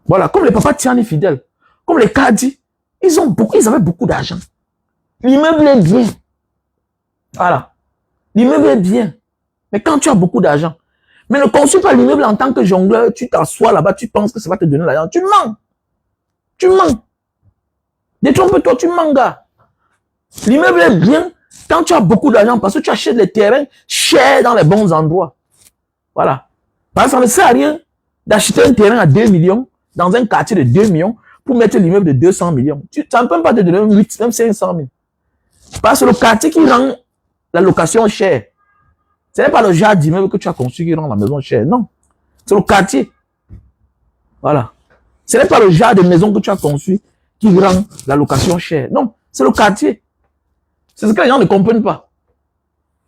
Speaker 1: Voilà, comme les papas Tiani fidèles, comme les Kadi, ils avaient beaucoup d'argent. L'immeuble est bien. Voilà. L'immeuble est bien. Mais quand tu as beaucoup d'argent, mais ne conçois pas l'immeuble en tant que jongleur, tu t'assois là-bas, tu penses que ça va te donner l'argent. Tu mens. Tu mens. Détrompe-toi, tu mens, gars. L'immeuble est bien quand tu as beaucoup d'argent parce que tu achètes les terrains chers dans les bons endroits. Voilà. Parce que ça ne sert à rien d'acheter un terrain à 2 millions dans un quartier de 2 millions pour mettre l'immeuble de 200 millions. Ça ne peut pas te donner 8, même 500 000. Parce que le quartier qui rend la location chère, ce n'est pas le genre d'immeuble que tu as construit qui rend la maison chère. Non. C'est le quartier. Voilà. Ce n'est pas le genre de maison que tu as construit qui rend la location chère. Non. C'est le quartier. C'est ce que les gens ne comprennent pas.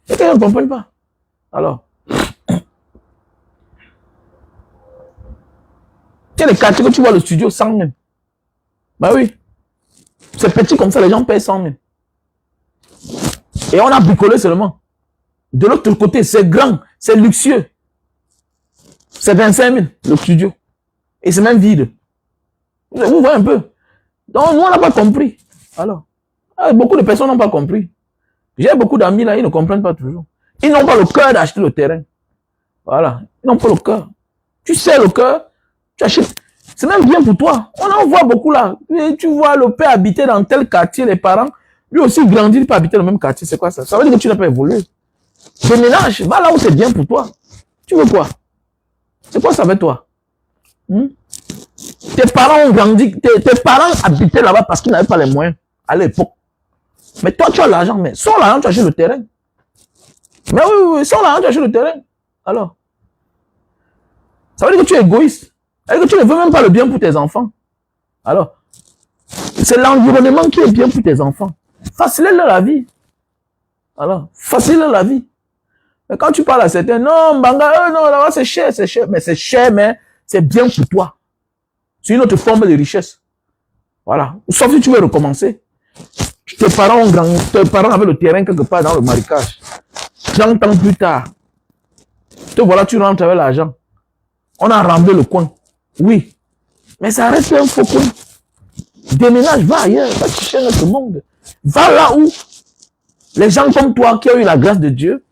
Speaker 1: C'est ce que les gens ne comprennent pas. Alors. Quel est le quartier que tu vois le studio 100 000? Bah oui. C'est petit comme ça, les gens payent 100 000. Et on a bricolé seulement. De l'autre côté, c'est grand, c'est luxueux. C'est 25 000, le studio. Et c'est même vide. Vous voyez un peu. Donc, nous, on n'a pas compris. Alors, beaucoup de personnes n'ont pas compris. J'ai beaucoup d'amis là, ils ne comprennent pas toujours. Ils n'ont pas le cœur d'acheter le terrain. Voilà. Ils n'ont pas le cœur. Tu sais le cœur, tu achètes. C'est même bien pour toi. On en voit beaucoup là. Et tu vois le père habiter dans tel quartier, les parents, lui aussi grandir, il peut habiter dans le même quartier. C'est quoi ça? Ça veut dire que tu n'as pas évolué. Déménage, va là où c'est bien pour toi. Tu veux quoi? C'est quoi ça avec toi? Tes parents ont grandi, tes parents habitaient là-bas parce qu'ils n'avaient pas les moyens à l'époque. Mais toi, tu as l'argent, mais sans l'argent, tu achètes le terrain. Mais oui, sans l'argent, tu achètes le terrain. Alors, ça veut dire que tu es égoïste. Ça veut dire que tu ne veux même pas le bien pour tes enfants. Alors, c'est l'environnement qui est bien pour tes enfants. Facilite-leur la vie. Alors, facilite-leur la vie. Mais quand tu parles à certains, non, Banga, non, là-bas c'est cher. Mais c'est cher, mais c'est bien pour toi. C'est une autre forme de richesse. Voilà. Sauf si tu veux recommencer. Tes parents avaient le terrain quelque part dans le marécage. 30 ans plus tard, te voilà, tu rentres avec l'argent. On a rendu le coin. Oui. Mais ça reste un faux coin. Déménage, va ailleurs, va chercher notre monde. Va là où les gens comme toi qui ont eu la grâce de Dieu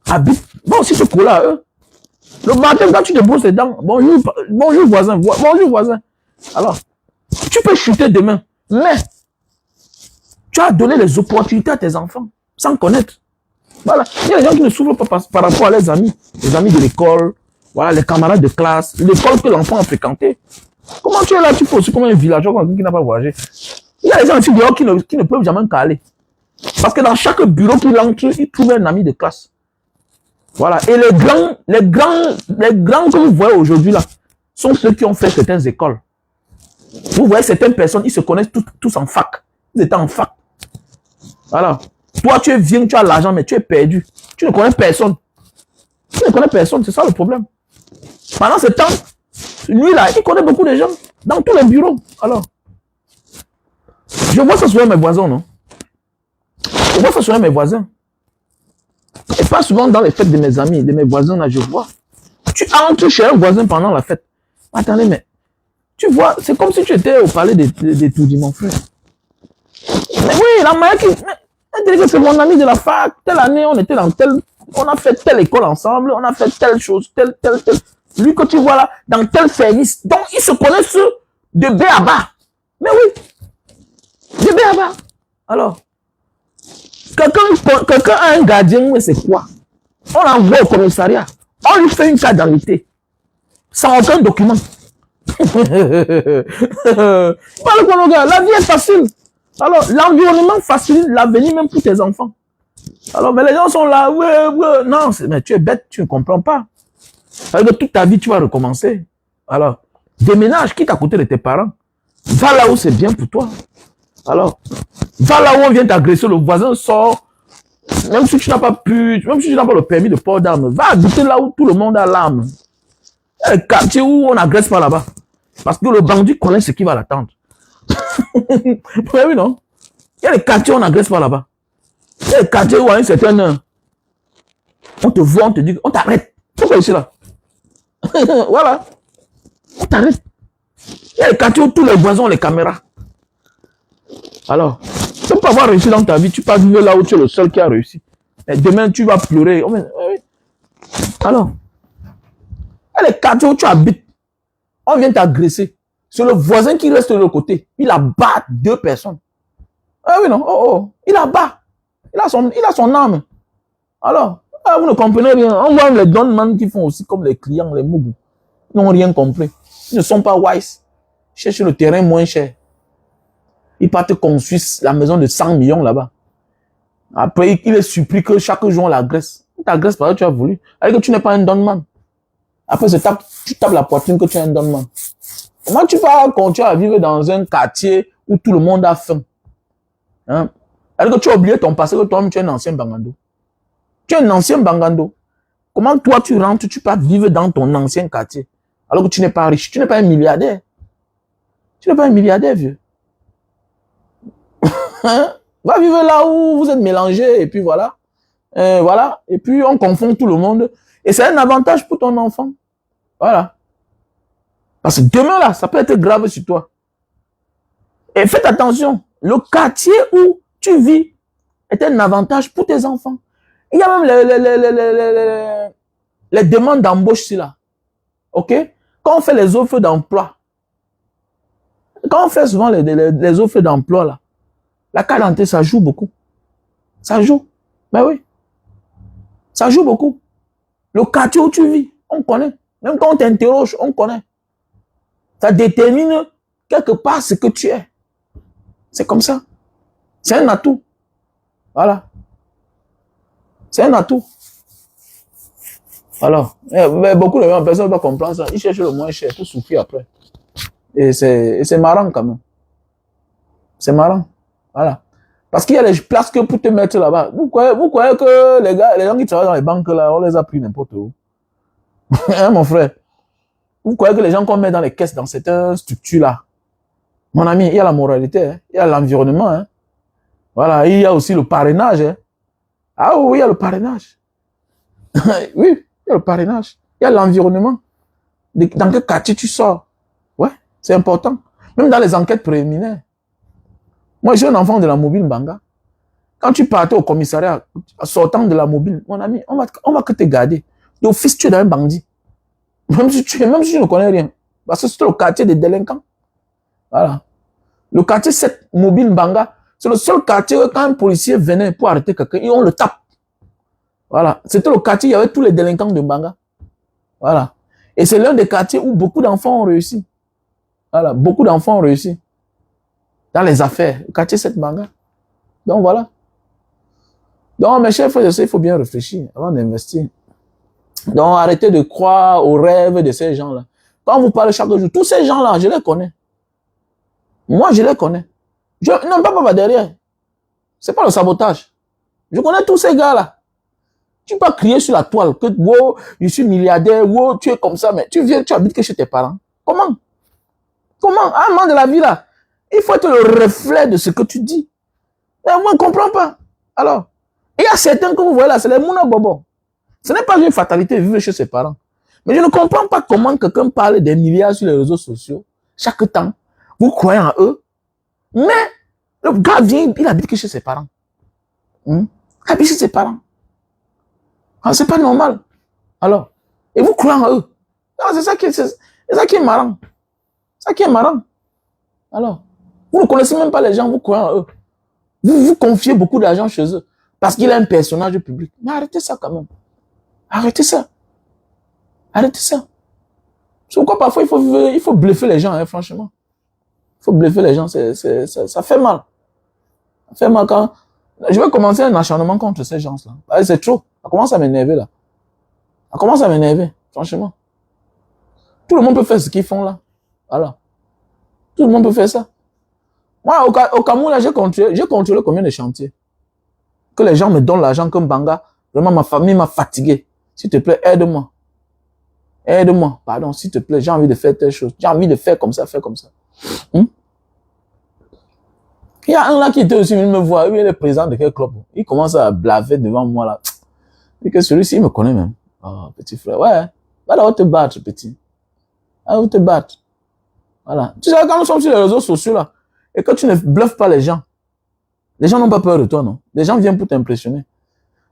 Speaker 1: habitent. Va aussi te coller à eux. Le matin, quand tu te brosses les dents, bonjour voisin, bonjour voisin. Alors, tu peux chuter demain, mais tu as donné les opportunités à tes enfants sans connaître. Voilà. Il y a des gens qui ne souffrent pas par rapport à leurs amis, les amis de l'école, voilà, les camarades de classe, l'école que l'enfant a fréquentée. Comment tu es là, tu fais aussi comme un villageois qui n'a pas voyagé. Il y a des gens ici dehors qui ne peuvent jamais caler. Parce que dans chaque bureau qu'il entre, il trouve un ami de classe. Voilà. Et les grands que vous voyez aujourd'hui là, sont ceux qui ont fait certaines écoles. Vous voyez certaines personnes, ils se connaissent tous en fac. Ils étaient en fac. Voilà. Toi, tu es vieux, tu as l'argent, mais tu es perdu. Tu ne connais personne. Tu ne connais personne, c'est ça le problème. Pendant ce temps, lui là, il connaît beaucoup de gens dans tous les bureaux. Alors, je vois ça sur mes voisins, non? Je vois ça sur mes voisins. Et pas souvent dans les fêtes de mes amis, de mes voisins, là, je vois. Tu entres chez un voisin pendant la fête. Attendez, mais tu vois, c'est comme si tu étais au palais des Toudis, mon frère. Mais oui, la manière qui... C'est mon ami de la fac. Telle année, on était dans telle... On a fait telle école ensemble, on a fait telle chose, telle. Lui que tu vois là, dans tel service. Donc, ils se connaissent de B à bas. Mais oui, de B à bas. Alors, quelqu'un a un gardien, mais c'est quoi? On l'envoie au commissariat. On lui fait une carte d'identité. Sans aucun document. Parle quoi, mon gars? La vie est facile. Alors, l'environnement facilite l'avenir même pour tes enfants. Alors, mais les gens sont là, ouais. Non, mais tu es bête, tu ne comprends pas. Alors que toute ta vie, tu vas recommencer. Alors, déménage, quitte à côté de tes parents. Va là où c'est bien pour toi. Alors, va là où on vient t'agresser, le voisin sort. Même si tu n'as pas le permis de port d'armes, va habiter là où tout le monde a l'arme. Il y a le quartier où on n'agresse pas là-bas. Parce que le bandit connaît ce qui va l'attendre. Oui, non? Il y a les quartiers où on n'agresse pas là-bas. Il y a les quartiers où à une certaine heure, on te voit, on te dit, on t'arrête. Pourquoi ici là? Voilà. On t'arrête. Il y a les quartiers où tous les voisins ont les caméras. Alors, tu ne peux pas avoir réussi dans ta vie, tu peux pas vivre là où tu es le seul qui a réussi. Et demain, tu vas pleurer. Alors, il y a les quartiers où tu habites. On vient t'agresser. C'est le voisin qui reste de l'autre côté. Il abat 2 personnes. Ah oui, non? Il abat. Il a son âme. Alors, vous ne comprenez rien. On voit les donman qui font aussi comme les clients, les mougous. Ils n'ont rien compris. Ils ne sont pas wise. Ils cherchent le terrain moins cher. Ils partent construire la maison de 100 millions là-bas. Après, il est surpris que chaque jour on l'agresse. On t'agresse parce que tu as voulu. Alors que tu n'es pas un donman. Après, tu tapes la poitrine que tu es un donman. Comment tu vas continuer à vivre dans un quartier où tout le monde a faim? Hein? Alors que tu as oublié ton passé, que toi-même tu es un ancien Bangando. Tu es un ancien Bangando. Comment toi tu rentres, tu peux vivre dans ton ancien quartier alors que tu n'es pas riche, tu n'es pas un milliardaire. Tu n'es pas un milliardaire, vieux. Hein? Va vivre là où vous êtes mélangés et puis voilà. Voilà. Et puis on confond tout le monde. Et c'est un avantage pour ton enfant. Voilà. Parce que demain là, ça peut être grave sur toi. Et faites attention, le quartier où tu vis est un avantage pour tes enfants. Il y a même les demandes d'embauche ici là. Ok? Quand on fait les offres d'emploi, quand on fait souvent les offres d'emploi là, la carte d'identité, ça joue beaucoup. Ça joue. Mais oui. Ça joue beaucoup. Le quartier où tu vis, on connaît. Même quand on t'interroge, on connaît. Ça détermine quelque part ce que tu es. C'est comme ça. C'est un atout. Voilà. C'est un atout. Alors, mais beaucoup de personnes ne vont pas comprendre ça. Ils cherchent le moins cher pour souffrir après. Et c'est marrant quand même. C'est marrant. Voilà. Parce qu'il y a des places que pour te mettre là-bas. Vous croyez que les gens qui travaillent dans les banques là, on les a pris n'importe où. Hein, mon frère? Vous croyez que les gens qu'on met dans les caisses dans cette structure là, mon ami, il y a la moralité, hein? Il y a l'environnement. Hein? Voilà, il y a aussi le parrainage. Hein? Ah oui, il y a le parrainage. Oui, il y a le parrainage. Il y a l'environnement. Dans quel quartier tu sors? Ouais, c'est important. Même dans les enquêtes préliminaires. Moi, je suis un enfant de la mobile Mbanga. Quand tu partais au commissariat, sortant de la mobile, mon ami, on va que te garder. D'office, tu es dans un bandit. Même si tu ne connais rien. Parce que c'est le quartier des délinquants. Voilà. Le quartier 7, mobile Mbanga, c'est le seul quartier où quand un policier venait pour arrêter quelqu'un, on le tape. Voilà. C'était le quartier où il y avait tous les délinquants de Mbanga. Voilà. Et c'est l'un des quartiers où beaucoup d'enfants ont réussi. Voilà. Beaucoup d'enfants ont réussi. Dans les affaires. Le quartier 7 Mbanga. Donc voilà. Donc mes chers frères et sœurs, il faut bien réfléchir avant d'investir. Donc arrêtez de croire aux rêves de ces gens-là. Quand vous parlez chaque jour, tous ces gens-là, je les connais. Moi, je les connais. Non, pas derrière. C'est pas le sabotage. Je connais tous ces gars-là. Tu peux crier sur la toile que wow, je suis milliardaire, wow, tu es comme ça, mais tu viens, tu habites que chez tes parents. Comment? Comment? À un moment de la vie, là, il faut être le reflet de ce que tu dis. Mais moi, je ne comprends pas. Alors, il y a certains que vous voyez là, c'est les Mouna Bobo. Ce n'est pas une fatalité de vivre chez ses parents. Mais je ne comprends pas comment quelqu'un parle des milliards sur les réseaux sociaux. Chaque temps, vous croyez en eux. Mais le gars vient, il habite que chez ses parents. Il habite chez ses parents. Ah, c'est pas normal. Alors, et vous croyez en eux. C'est ça qui est marrant. C'est ça qui est marrant. Alors, vous ne connaissez même pas les gens, vous croyez en eux. Vous confiez beaucoup d'argent chez eux. Parce qu'il est un personnage public. Mais arrêtez ça quand même. Arrêtez ça. Arrêtez ça. C'est pourquoi parfois il faut bluffer les gens, hein, franchement. Il faut bluffer les gens, ça fait mal. Ça fait mal quand... Je vais commencer un acharnement contre ces gens-là. C'est trop. Ça commence à m'énerver là. Ça commence à m'énerver, franchement. Tout le monde peut faire ce qu'ils font là. Voilà. Tout le monde peut faire ça. Moi, au Cameroun, là, j'ai contrôlé combien de chantiers. Que les gens me donnent l'argent comme Banga. Vraiment, ma famille m'a fatigué. S'il te plaît, aide-moi. Aide-moi. Pardon, s'il te plaît, j'ai envie de faire telle chose. J'ai envie de faire comme ça, faire comme ça. Il y a un là qui était aussi venu me voir. Lui, il est président de quel club? Il commence à blaver devant moi là. Et que celui-ci, il me connaît même. Oh, petit frère. Ouais. Va là, te battre, petit. Va te battre. Voilà. Tu sais, quand nous sommes sur les réseaux sociaux là, et que tu ne bluffes pas les gens n'ont pas peur de toi, non? Les gens viennent pour t'impressionner.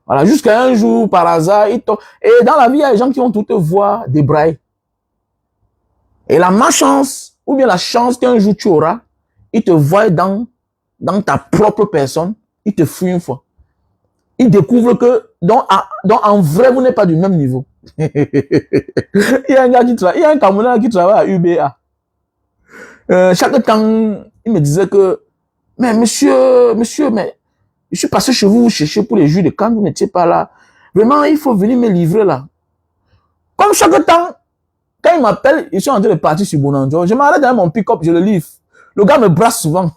Speaker 1: Voilà. Jusqu'à un jour, par hasard, et dans la vie, il y a des gens qui vont tout te voir débrailler. Et la malchance, ou bien la chance qu'un jour tu auras, ils te voient dans ta propre personne, ils te fuient une fois. Ils découvrent que, donc en vrai, vous n'êtes pas du même niveau. Il y a un gars il y a un Camerounais qui travaille à UBA. Chaque temps, il me disait que, mais monsieur, mais je suis passé chez vous, vous cherchez pour les jus de canne, vous n'étiez pas là. Vraiment, il faut venir me livrer là. Comme chaque temps, quand il m'appelle, je suis en train de partir sur Bonanjo, je m'arrête dans mon pick-up, je le livre. Le gars me brasse souvent.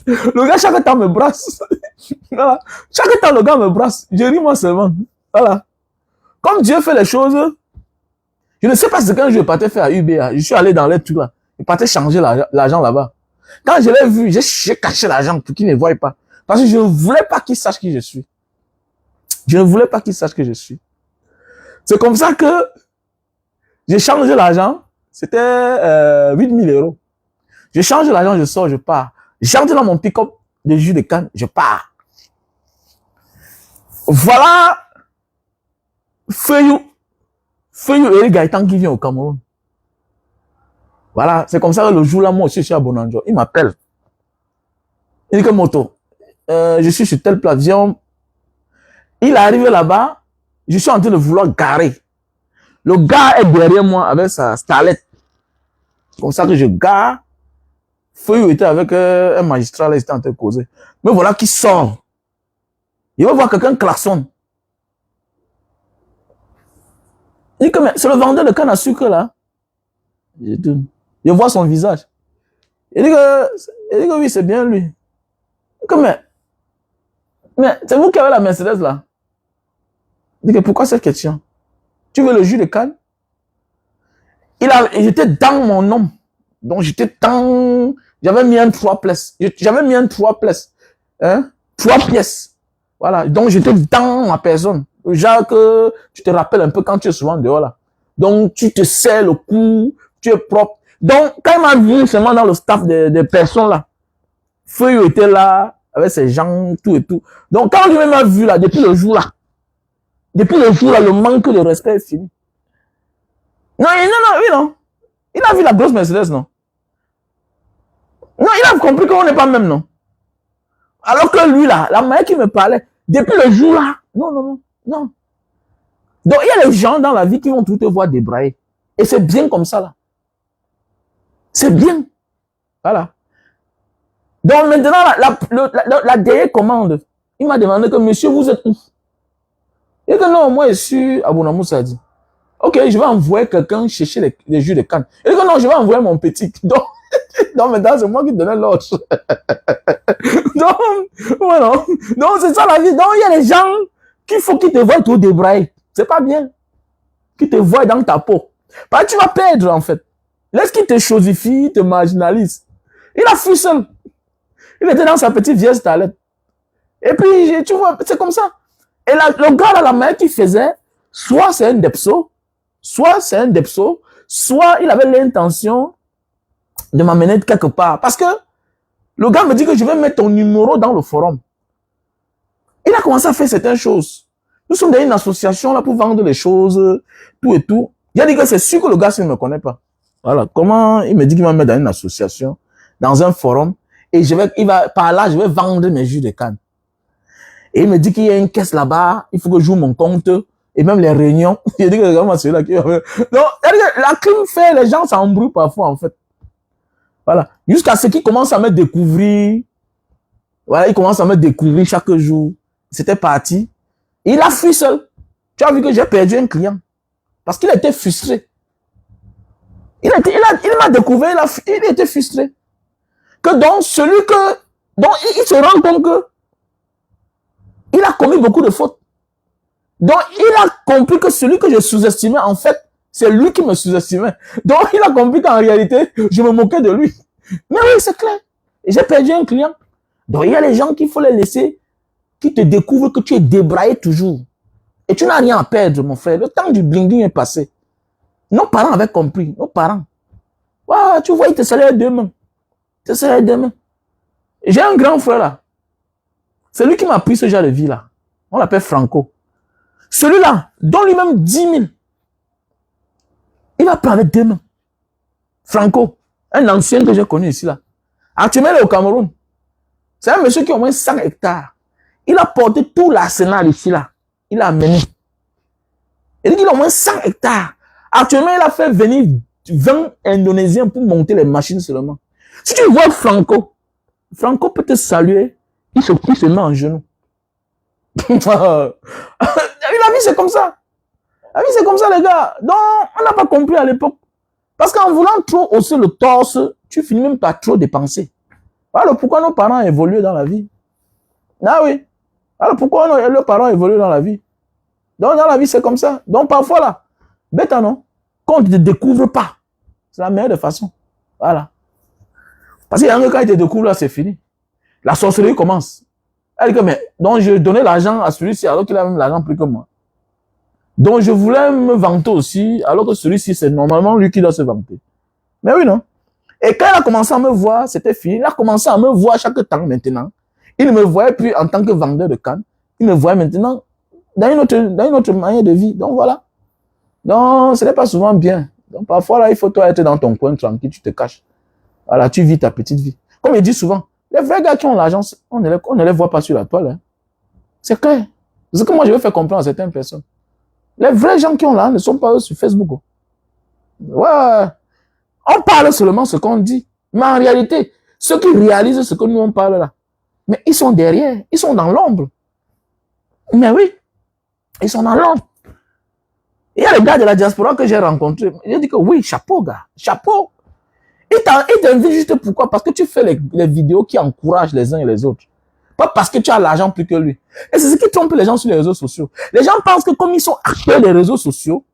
Speaker 1: Le gars, chaque temps, me brasse. Voilà. Chaque temps, le gars me brasse. Je ris moi seulement. Voilà. Comme Dieu fait les choses, je ne sais pas ce qu'un jour je partais faire à UBA. Je suis allé dans les trucs là. Je partais changer l'argent là-bas. Quand je l'ai vu, j'ai caché l'argent pour qu'il ne voie pas. Parce que je ne voulais pas qu'il sache qui je suis. Je ne voulais pas qu'il sache qui je suis. C'est comme ça que j'ai changé l'argent. C'était 8 000 euros. Je change l'argent, je sors, je pars. J'entre dans mon pick-up de jus de canne, je pars. Voilà Feuillou Eric Gaëtan qui vient au Cameroun. Voilà, c'est comme ça que le jour-là, moi aussi, je suis à Bonanjo. Il m'appelle. Il dit que moto, je suis sur telle place, viens. Il est arrivé là-bas, je suis en train de vouloir garer. Le gars est derrière moi avec sa starlet. Comme ça que je gare. Feuillou était avec un magistrat, là, il était en train de causer. Mais voilà qui sort. Il va voir quelqu'un klaxonne. Il dit que c'est le vendeur de canne à sucre là. Je vois son visage. Il dit que oui, c'est bien lui. Mais c'est vous qui avez la Mercedes là. Il dit que pourquoi cette question? Tu veux le jus de canne? J'étais dans mon nom. Donc j'étais dans... J'avais mis un 3 places. J'avais mis un 3 places. Hein? 3 pièces. Voilà. Donc j'étais dans ma personne. Genre que tu te rappelles un peu quand tu es souvent dehors là. Donc tu te serres le cou, tu es propre. Donc quand il m'a vu seulement dans le staff des personnes là, Feuillou était là avec ses gens, tout et tout. Donc quand lui m'a vu là, depuis le jour là, le manque de respect est fini. Non, oui, non. Il a vu la grosse Mercedes, non? Non, il a compris qu'on n'est pas même, non? Alors que lui, là, la manière qui me parlait, depuis le jour, là, non. Donc, il y a les gens dans la vie qui vont tout te voir débrailler. Et c'est bien comme ça, là. C'est bien. Voilà. Donc, maintenant, la dernière commande, il m'a demandé que, monsieur, vous êtes où? Et que non, moi, je suis à Bonamoussa, dit. Ok, je vais envoyer quelqu'un chercher les jus de canne. Et que non, je vais envoyer mon petit. Donc, Donc maintenant, c'est moi qui donnais l'ordre. Donc, voilà. Donc, c'est ça la vie. Donc, il y a des gens qu'il faut qu'ils te voient tout débrailler. C'est pas bien. Qu'ils te voient dans ta peau. Parce que tu vas perdre, en fait. Laisse qu'il te chosifie, te marginalise. Il a fui seul. Il était dans sa petite vieille starlette. Et puis, tu vois, c'est comme ça. Et là, le gars, là, la main qu'il faisait, soit c'est un depso, soit c'est un depso, soit il avait l'intention de m'amener quelque part. Parce que le gars me dit que je vais mettre ton numéro dans le forum. Il a commencé à faire certaines choses. Nous sommes dans une association là pour vendre les choses, tout et tout. Il a dit que c'est sûr que le gars, s'il ne me connaît pas. Voilà. Comment il me dit qu'il va me mettre dans une association, dans un forum, et par là, je vais vendre mes jus de canne. Et il me dit qu'il y a une caisse là-bas, il faut que je joue mon compte, et même les réunions. Il dit que c'est vraiment celui-là qui... Donc, la crime fait, les gens s'embrouillent parfois, en fait. Voilà. Jusqu'à ce qu'ils commencent à me découvrir. Voilà, ils commencent à me découvrir chaque jour. C'était parti. Il a fui seul. Tu as vu que j'ai perdu un client. Parce qu'il était frustré. Il m'a découvert, il était frustré. Que donc, il se rend compte que il a commis beaucoup de fautes. Donc, il a compris que celui que je sous-estimais, en fait, c'est lui qui me sous-estimait. Donc, il a compris qu'en réalité, je me moquais de lui. Mais oui, c'est clair. J'ai perdu un client. Donc, il y a les gens qu'il faut les laisser, qui te découvrent que tu es débraillé toujours. Et tu n'as rien à perdre, mon frère. Le temps du bling-bling est passé. Nos parents avaient compris. Nos parents. Ouais, tu vois, ils te salaient demain. Ils te salaient demain. J'ai un grand frère là. C'est lui qui m'a pris ce genre de vie là. On l'appelle Franco. Celui-là, donne lui-même 10 000. Il va prendre avec 2 mains. Franco, un ancien que j'ai connu ici là. Actuellement, il est au Cameroun. C'est un monsieur qui a au moins 100 hectares. Il a porté tout l'arsenal ici là. Il a amené. Il dit qu'il a au moins 100 hectares. Actuellement, il a fait venir 20 Indonésiens pour monter les machines seulement. Si tu vois Franco, Franco peut te saluer. Il se met en genoux. La vie, c'est comme ça. La vie, c'est comme ça, les gars. Donc, on n'a pas compris à l'époque. Parce qu'en voulant trop hausser le torse, tu finis même par trop dépenser. Voilà pourquoi nos parents ont évolué dans la vie. Ah oui. Voilà pourquoi nos parents ont évolué dans la vie. Donc, dans la vie, c'est comme ça. Donc, parfois, là, bête, non? Quand on ne te découvre pas, c'est la meilleure des façons. Voilà. Parce qu'il y a un quand il te découvre, là, c'est fini. La sorcellerie commence. Elle dit que, mais, donc je donnais l'argent à celui-ci alors qu'il a même l'argent plus que moi. Donc je voulais me vanter aussi, alors que celui-ci, c'est normalement lui qui doit se vanter. Mais oui, non. Et quand il a commencé à me voir, c'était fini. Il a commencé à me voir chaque temps maintenant. Il ne me voyait plus en tant que vendeur de canne. Il me voyait maintenant dans une autre manière de vie. Donc voilà. Donc ce n'est pas souvent bien. Donc parfois là, il faut toi être dans ton coin tranquille, tu te caches. Voilà, tu vis ta petite vie. Comme je dis souvent, les vrais gars qui ont l'argent, on ne les voit pas sur la toile. Hein. C'est clair. C'est ce que moi je veux faire comprendre à certaines personnes. Les vrais gens qui ont l'argent ne sont pas eux sur Facebook. Ouais. On parle seulement ce qu'on dit. Mais en réalité, ceux qui réalisent ce que nous on parle là, mais ils sont derrière, ils sont dans l'ombre. Mais oui, ils sont dans l'ombre. Il y a les gars de la diaspora que j'ai rencontrés. Ils ont dit que oui, chapeau gars, chapeau. Ils t'invitent juste pourquoi? Parce que tu fais les vidéos qui encouragent les uns et les autres. Pas parce que tu as l'argent plus que lui. Et c'est ce qui trompe les gens sur les réseaux sociaux. Les gens pensent que comme ils sont acteurs des réseaux sociaux,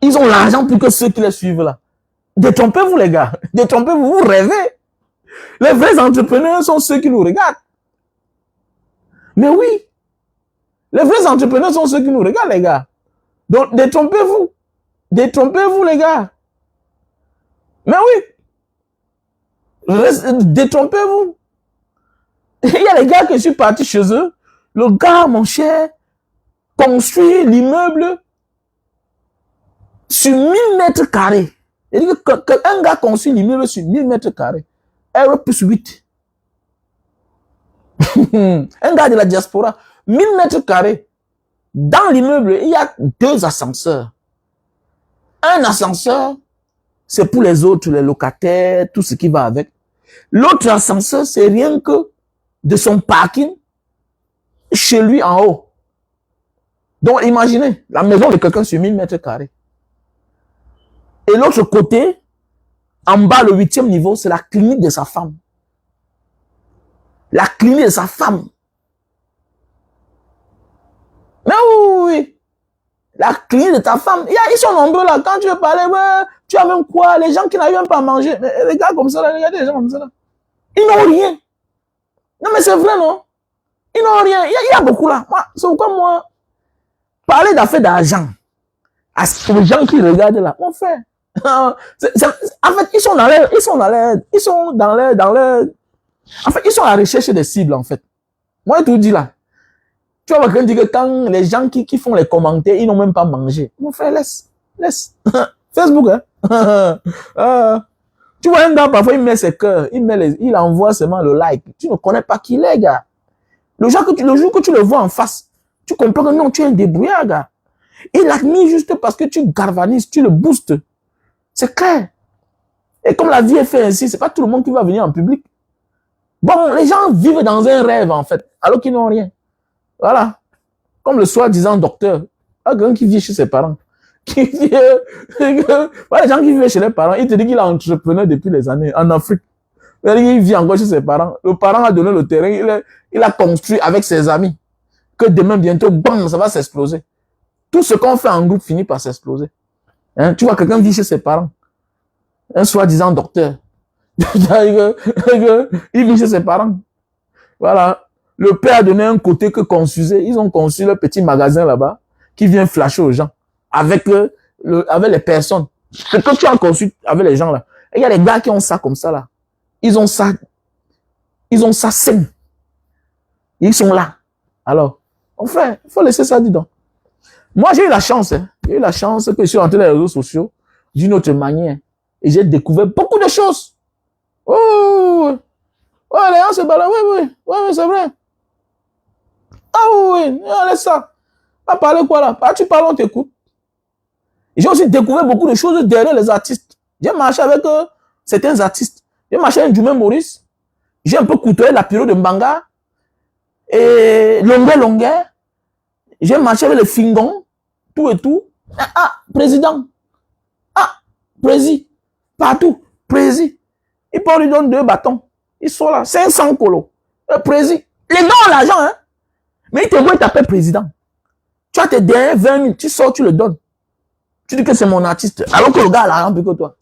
Speaker 1: ils ont l'argent plus que ceux qui les suivent là. Détrompez-vous les gars. Détrompez-vous, vous rêvez. Les vrais entrepreneurs sont ceux qui nous regardent. Mais oui. Les vrais entrepreneurs sont ceux qui nous regardent les gars. Donc détrompez-vous. Détrompez-vous les gars. Mais oui. Détrompez-vous. Il y a les gars qui sont partis chez eux. Le gars, mon cher, construit l'immeuble sur 1000 mètres carrés. Il dit qu'un gars construit l'immeuble sur 1000 mètres carrés. R plus 8. Un gars de la diaspora, 1000 mètres carrés. Dans l'immeuble, il y a 2 ascenseurs. Un ascenseur, c'est pour les autres, les locataires, tout ce qui va avec. L'autre ascenseur, c'est rien que de son parking chez lui en haut. Donc, imaginez, la maison de quelqu'un sur 1000 mètres carrés. Et l'autre côté, En bas, le 8e niveau, c'est la clinique de sa femme. La clinique de sa femme. Mais oui. La clinique de ta femme. Ils sont nombreux là. Quand tu veux parler, ouais, tu as même quoi? Les gens qui n'arrivent même pas à manger. Mais les gars comme ça, là, regardez les gens comme ça. Là. Ils n'ont rien. Non, mais c'est vrai, non? Ils n'ont rien. Il y a beaucoup là. C'est pourquoi moi, parler d'affaires d'argent aux gens qui regardent là, mon frère. En fait, ils sont à la recherche des cibles, en fait. Moi, je te dis là. Tu vas me dire que quand les gens qui font les commentaires, ils n'ont même pas mangé. Mon frère, laisse. Facebook, hein. Tu vois un gars, parfois, il met ses cœurs, il envoie seulement le like. Tu ne connais pas qui il est, gars. Le jour que tu le vois en face, tu comprends que non, tu es un débrouillard, gars. Il l'a mis juste parce que tu galvanises, tu le boostes. C'est clair. Et comme la vie est faite ainsi, c'est pas tout le monde qui va venir en public. Bon, les gens vivent dans un rêve, en fait, alors qu'ils n'ont rien. Voilà. Comme le soi-disant docteur. Quelqu'un qui vit chez ses parents. Voilà, les gens qui vivent chez les parents, il te dit qu'il est entrepreneur depuis des années en Afrique. Il vit encore chez ses parents. Le parent a donné le terrain, il a construit avec ses amis. Que demain, bientôt, bam, ça va s'exploser. Tout ce qu'on fait en groupe finit par s'exploser. Hein? Tu vois, quelqu'un vit chez ses parents. Un soi-disant docteur. Il vit chez ses parents. Voilà. Le père a donné un côté que construisait. Ils ont construit le petit magasin là-bas qui vient flasher aux gens avec les personnes. Ce que tu as construit avec les gens là. Et il y a des gars qui ont ça comme ça là. Ils ont ça sain. Ils sont là. Alors, enfin, il faut laisser ça, dis donc. Moi, j'ai eu la chance, hein. J'ai eu la chance que je suis rentré dans les réseaux sociaux d'une autre manière. Et j'ai découvert beaucoup de choses. Oh, ouais, les gens se baladent, oui, c'est vrai. Ah oui, laisse ça. Pas parler quoi là? Tu parles, on t'écoute. J'ai aussi découvert beaucoup de choses derrière les artistes. J'ai marché avec certains artistes. J'ai marché avec Jumé Maurice. J'ai un peu côtoyé la période de Mbanga. Et longueur. J'ai marché avec le Fingon. Tout et tout. Président. Président. Partout. Président. Il peut lui donner 2 bâtons. Ils sont là. 500 colos. Président. Les gars ont l'argent, hein. Mais il te voit t'appeler président. Tu as tes derniers 20 000. Tu sors, tu le donnes. Tu dis que c'est mon artiste. Alors que le gars a l'argent plus que toi.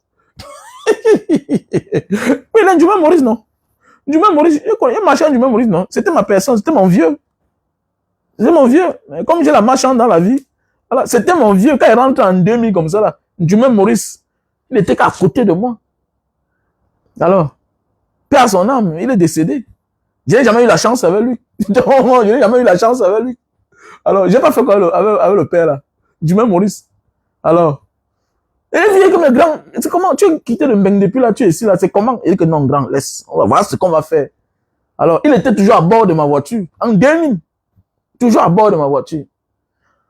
Speaker 1: Mais là, Jumé Maurice, non. Jumé Maurice, il marchait avec Jumé Maurice, non. C'était ma personne. C'était mon vieux. C'était mon vieux. Mais comme j'ai la marchande dans la vie, voilà, c'était mon vieux. Quand il rentre en 2000 comme ça, là, Jumé Maurice, il était qu'à côté de moi. Alors, paix à son âme, il est décédé. Je n'ai jamais eu la chance avec lui. Je n'ai jamais eu la chance avec lui. Alors, j'ai pas fait quoi avec le père, là. Jumé Maurice. Alors, il dit que mes grands, c'est comment, tu as quitté le Mbeng depuis là, tu es ici, là, c'est comment? Il dit que non, grand, laisse, on va voir ce qu'on va faire. Alors, il était toujours à bord de ma voiture, en 2000. Toujours à bord de ma voiture.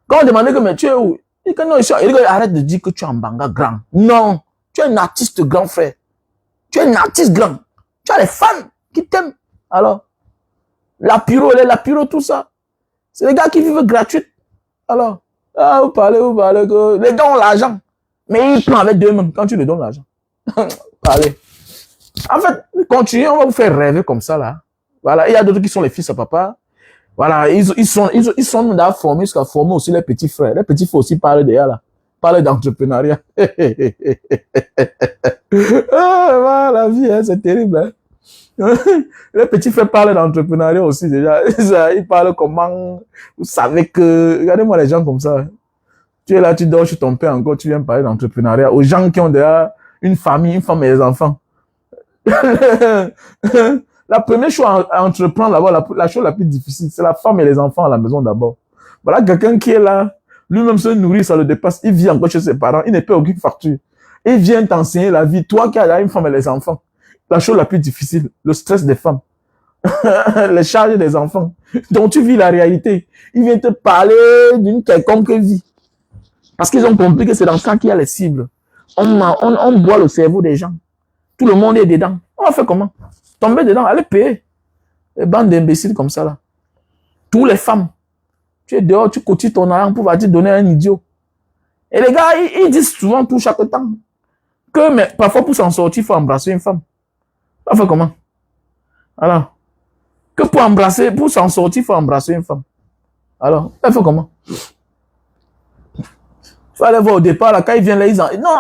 Speaker 1: Quand on demandait que mais tu es où? Il dit que non, il dit arrête de dire que tu es en Mbanga grand. Non, tu es un artiste grand, frère. Tu es un artiste grand. Tu as les fans qui t'aiment. Alors, la pyro, tout ça. C'est les gars qui vivent gratuit. Alors, vous parlez, que les gars ont l'argent. Mais ils prennent avec 2 mains quand tu leur donnes l'argent. Allez. En fait, continuez, on va vous faire rêver comme ça, là. Voilà, il y a d'autres qui sont les fils à papa. Voilà, ils sont là formés jusqu'à former aussi les petits frères. Les petits frères aussi parlent déjà, là. Parlent d'entrepreneuriat. Voilà, la vie, hein, c'est terrible, hein. Les petits frères parlent d'entrepreneuriat aussi, déjà. Ils parlent comment, vous savez que, regardez-moi les gens comme ça. Tu es là, tu dors chez ton père encore, tu viens parler d'entrepreneuriat aux gens qui ont déjà une famille, une femme et des enfants. La première chose à entreprendre là-bas, la chose la plus difficile, c'est la femme et les enfants à la maison d'abord. Voilà quelqu'un qui est là, lui-même se nourrit, ça le dépasse, il vit encore chez ses parents, il ne paie aucune facture. Il vient t'enseigner la vie, toi qui as une femme et les enfants. La chose la plus difficile, le stress des femmes. Les charges des enfants. Donc tu vis la réalité. Il vient te parler d'une quelconque vie. Parce qu'ils ont compris que c'est dans ça qu'il y a les cibles. On boit le cerveau des gens. Tout le monde est dedans. On va faire comment? Tomber dedans, aller payer. Les bandes d'imbéciles comme ça, là. Tous les femmes. Tu es dehors, tu cotises ton argent pour te donner à un idiot. Et les gars, ils disent souvent tout chaque temps. Que, mais parfois, pour s'en sortir, il faut embrasser une femme. Ça fait comment? Alors, que pour s'en sortir, il faut embrasser une femme. Alors, ça fait comment? Il faut aller voir au départ, là, quand ils viennent là, non,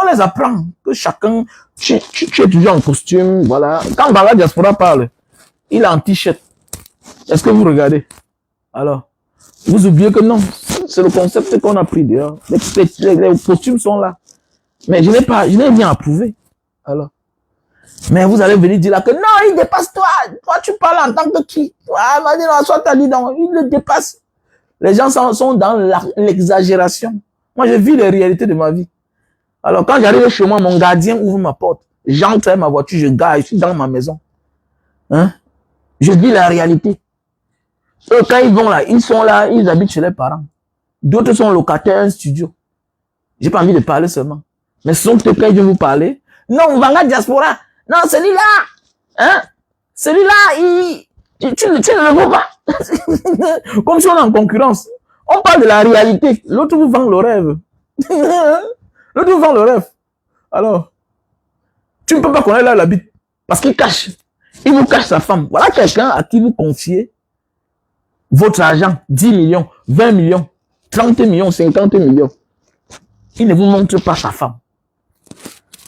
Speaker 1: on les apprend. Que chacun, tu es toujours en costume, voilà. Quand Banga Diaspora parle, il est en t-shirt. Est-ce que vous regardez? Alors, vous oubliez que non, c'est le concept qu'on a pris dehors. Les costumes sont là. Mais je n'ai rien approuvé. Alors. Mais vous allez venir dire là que non, il dépasse toi. Toi, tu parles en tant que qui? Ah, m'a dit non, soit t'as dit non, il le dépasse. Les gens sont dans l'exagération. Moi, je vis les réalités de ma vie. Alors, quand j'arrive chez moi, mon gardien ouvre ma porte. J'entre avec ma voiture, je gare, je suis dans ma maison. Hein? Je vis la réalité. Eux, quand ils vont là, ils sont là, ils habitent chez leurs parents. D'autres sont locataires un studio. J'ai pas envie de parler seulement. Mais ce sont eux quand ils viennent vous parler. Non, Banga Diaspora. Non, celui-là. Hein? Celui-là, tu ne le vois pas. Comme si on est en concurrence. On parle de la réalité. L'autre vous vend le rêve. L'autre vous vend le rêve. Alors, tu ne peux pas connaître là la bite. Parce qu'il cache. Il vous cache sa femme. Voilà quelqu'un à qui vous confiez votre argent. 10 millions, 20 millions, 30 millions, 50 millions. Il ne vous montre pas sa femme.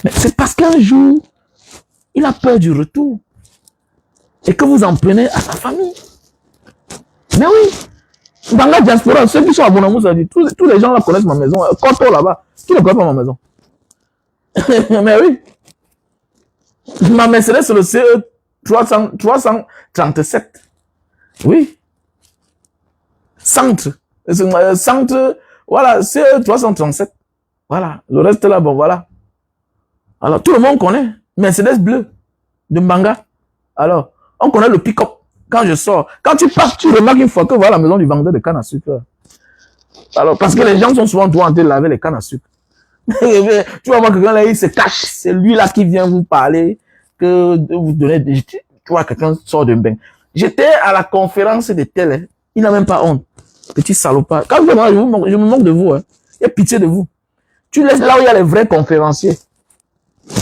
Speaker 1: Mais c'est parce qu'un jour, il a peur du retour. Et que vous en prenez à sa famille. Mais oui. Dans la diaspora, ceux qui sont à Bonamou, ça dit, tous les gens là connaissent ma maison. Koto là-bas, qui ne connaît pas ma maison? Mais oui. Ma Mercedes, c'est le CE 337. Oui. Centre. Centre, voilà, CE 337. Voilà. Le reste là, bon, voilà. Alors, tout le monde connaît. Mercedes bleu. De Mbanga. Alors, on connaît le pick-up. Quand je sors. Quand tu passes, tu remarques une fois que voilà la maison du vendeur de canne à sucre. Alors, parce que les gens sont souvent en train de laver les cannes à sucre. Tu vas voir quelqu'un là, il se cache. C'est lui là qui vient vous parler. Que de vous donner des... Tu vois, quelqu'un sort d'un bain. J'étais à la conférence de tel. Il n'a même pas honte. Petit salopard. Quand je me moque de vous. Hein. Il y a pitié de vous. Tu laisses là où il y a les vrais conférenciers.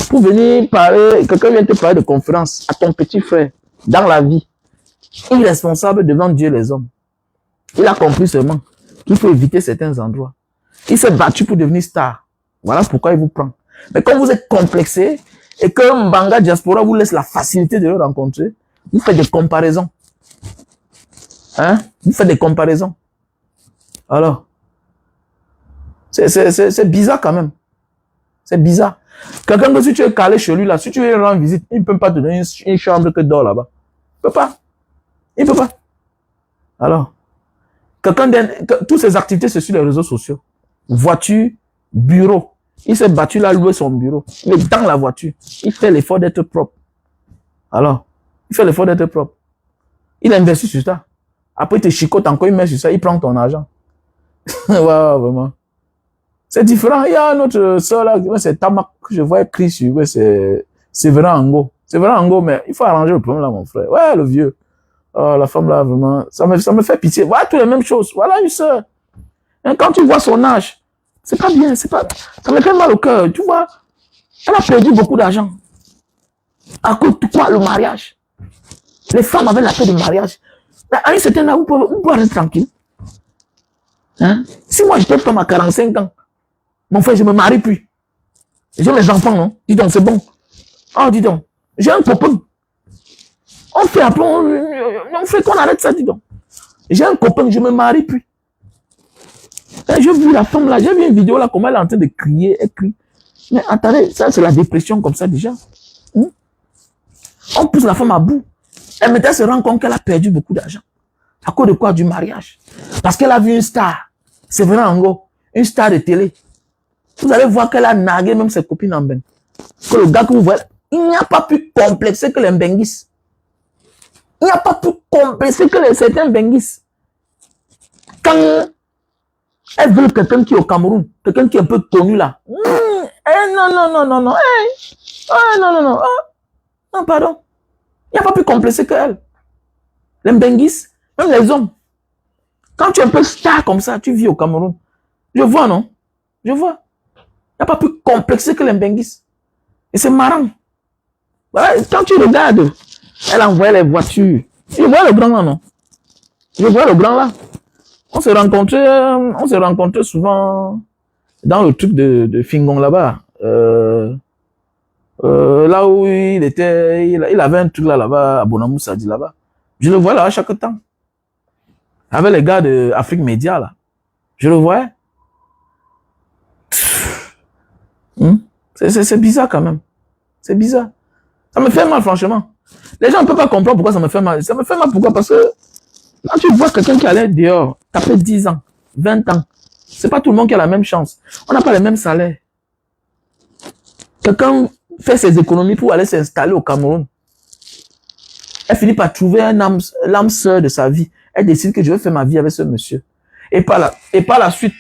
Speaker 1: Pour venir parler, quelqu'un vient te parler de conférence à ton petit frère, dans la vie. Il est responsable devant Dieu et les hommes. Il a compris seulement qu'il faut éviter certains endroits. Il s'est battu pour devenir star. Voilà pourquoi il vous prend. Mais quand vous êtes complexé et que Mbanga Diaspora vous laisse la facilité de le rencontrer, vous faites des comparaisons. Hein? Vous faites des comparaisons. Alors, c'est bizarre quand même. C'est bizarre. Quelqu'un que si tu es calé chez lui là, si tu veux lui rendre visite, il ne peut pas te donner une chambre que dort là-bas. Il ne peut pas. Il ne peut pas. Alors, toutes ses activités, c'est sur les réseaux sociaux. Voiture, bureau. Il s'est battu là, louer son bureau. Il est dans la voiture. Il fait l'effort d'être propre. Alors, il fait l'effort d'être propre. Il investit sur ça. Après, il te chicote encore, il met sur ça, il prend ton argent. Ouais, vraiment. C'est différent. Il y a notre soeur là, c'est Tamak, que je vois écrit sur, ouais, c'est vraiment Ango. C'est vraiment Ango, mais il faut arranger le problème là, mon frère. Ouais, le vieux. Oh, la femme là, vraiment, ça me fait pitié. Voilà, toutes les mêmes choses. Voilà une soeur. Et quand tu vois son âge, c'est pas bien, ça me fait mal au cœur. Tu vois, elle a perdu beaucoup d'argent. À cause de quoi? Le mariage. Les femmes avaient la paix du mariage. Mais à un certain âge, vous pouvez rester tranquille. Hein? Si moi j'étais femme à 45 ans, mon frère, je me marie plus. J'ai mes enfants, non? Dis donc, c'est bon. Oh, dis donc. J'ai un copain. On fait après, on fait qu'on arrête ça, dis donc. J'ai un copain, je me marie plus. Et j'ai vu la femme là, j'ai vu une vidéo là, comment elle est en train de crier, elle crie. Mais attendez, ça c'est la dépression comme ça déjà. On pousse la femme à bout. Elle maintenant se rend compte qu'elle a perdu beaucoup d'argent. À cause de quoi? Du mariage. Parce qu'elle a vu une star. C'est vrai en gros. Une star de télé. Vous allez voir qu'elle a nargué même ses copines en bain. Que le gars que vous voyez, il n'y a pas plus complexé que les benguis. Il n'y a pas plus complexé que certains benguis. Quand elles veulent quelqu'un qui est au Cameroun, quelqu'un qui est un peu connu là. Non. Non, non, pardon. Il n'y a pas plus complexé qu'elle. Les benguis, même les hommes. Quand tu es un peu star comme ça, tu vis au Cameroun. Je vois, non? Je vois. Il n'y a pas plus complexé que les benguis. Et c'est marrant. Voilà, quand tu regardes, elle envoyait les voitures. Je vois le grand là, non? Je vois le grand là. On s'est rencontrés souvent dans le truc de Fingon là-bas. Là où il était, il avait un truc là-bas, à Bonamou Sadi là-bas. Je le vois là chaque temps. Avec les gars de Afrique Média là. Je le voyais. C'est bizarre quand même. C'est bizarre. Ça me fait mal, franchement. Les gens ne peuvent pas comprendre pourquoi ça me fait mal. Ça me fait mal pourquoi? Parce que quand tu vois quelqu'un qui allait dehors, taper 10 ans, 20 ans, c'est pas tout le monde qui a la même chance. On n'a pas les mêmes salaires. Quelqu'un fait ses économies pour aller s'installer au Cameroun. Elle finit par trouver l'âme sœur de sa vie. Elle décide que je vais faire ma vie avec ce monsieur. Et par la suite,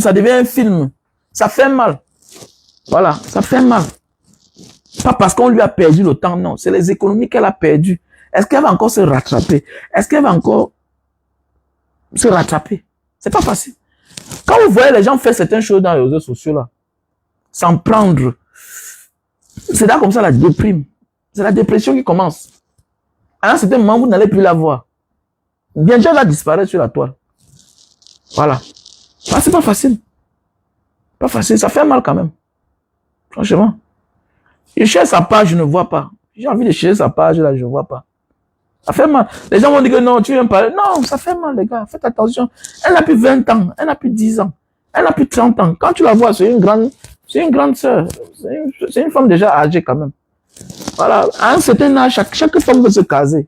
Speaker 1: ça devient un film. Ça fait mal. Voilà, ça fait mal. Pas parce qu'on lui a perdu le temps, non. C'est les économies qu'elle a perdues. Est-ce qu'elle va encore se rattraper? Est-ce qu'elle va encore se rattraper? C'est pas facile. Quand vous voyez les gens faire certaines choses dans les réseaux sociaux, là, s'en prendre, c'est là comme ça la déprime. C'est la dépression qui commence. À un certain moment, vous n'allez plus la voir. Bientôt, elle va disparaître sur la toile. Voilà. Ah, c'est pas facile. Pas facile. Ça fait mal quand même. Franchement. Je cherche sa page, je ne vois pas. J'ai envie de chercher sa page, là, je ne vois pas. Ça fait mal. Les gens vont dire que non, tu viens parler. Non, ça fait mal, les gars. Faites attention. Elle n'a plus 20 ans. Elle n'a plus 10 ans. Elle n'a plus 30 ans. Quand tu la vois, c'est une grande sœur. C'est une femme déjà âgée quand même. Voilà. À un certain âge, chaque femme veut se caser.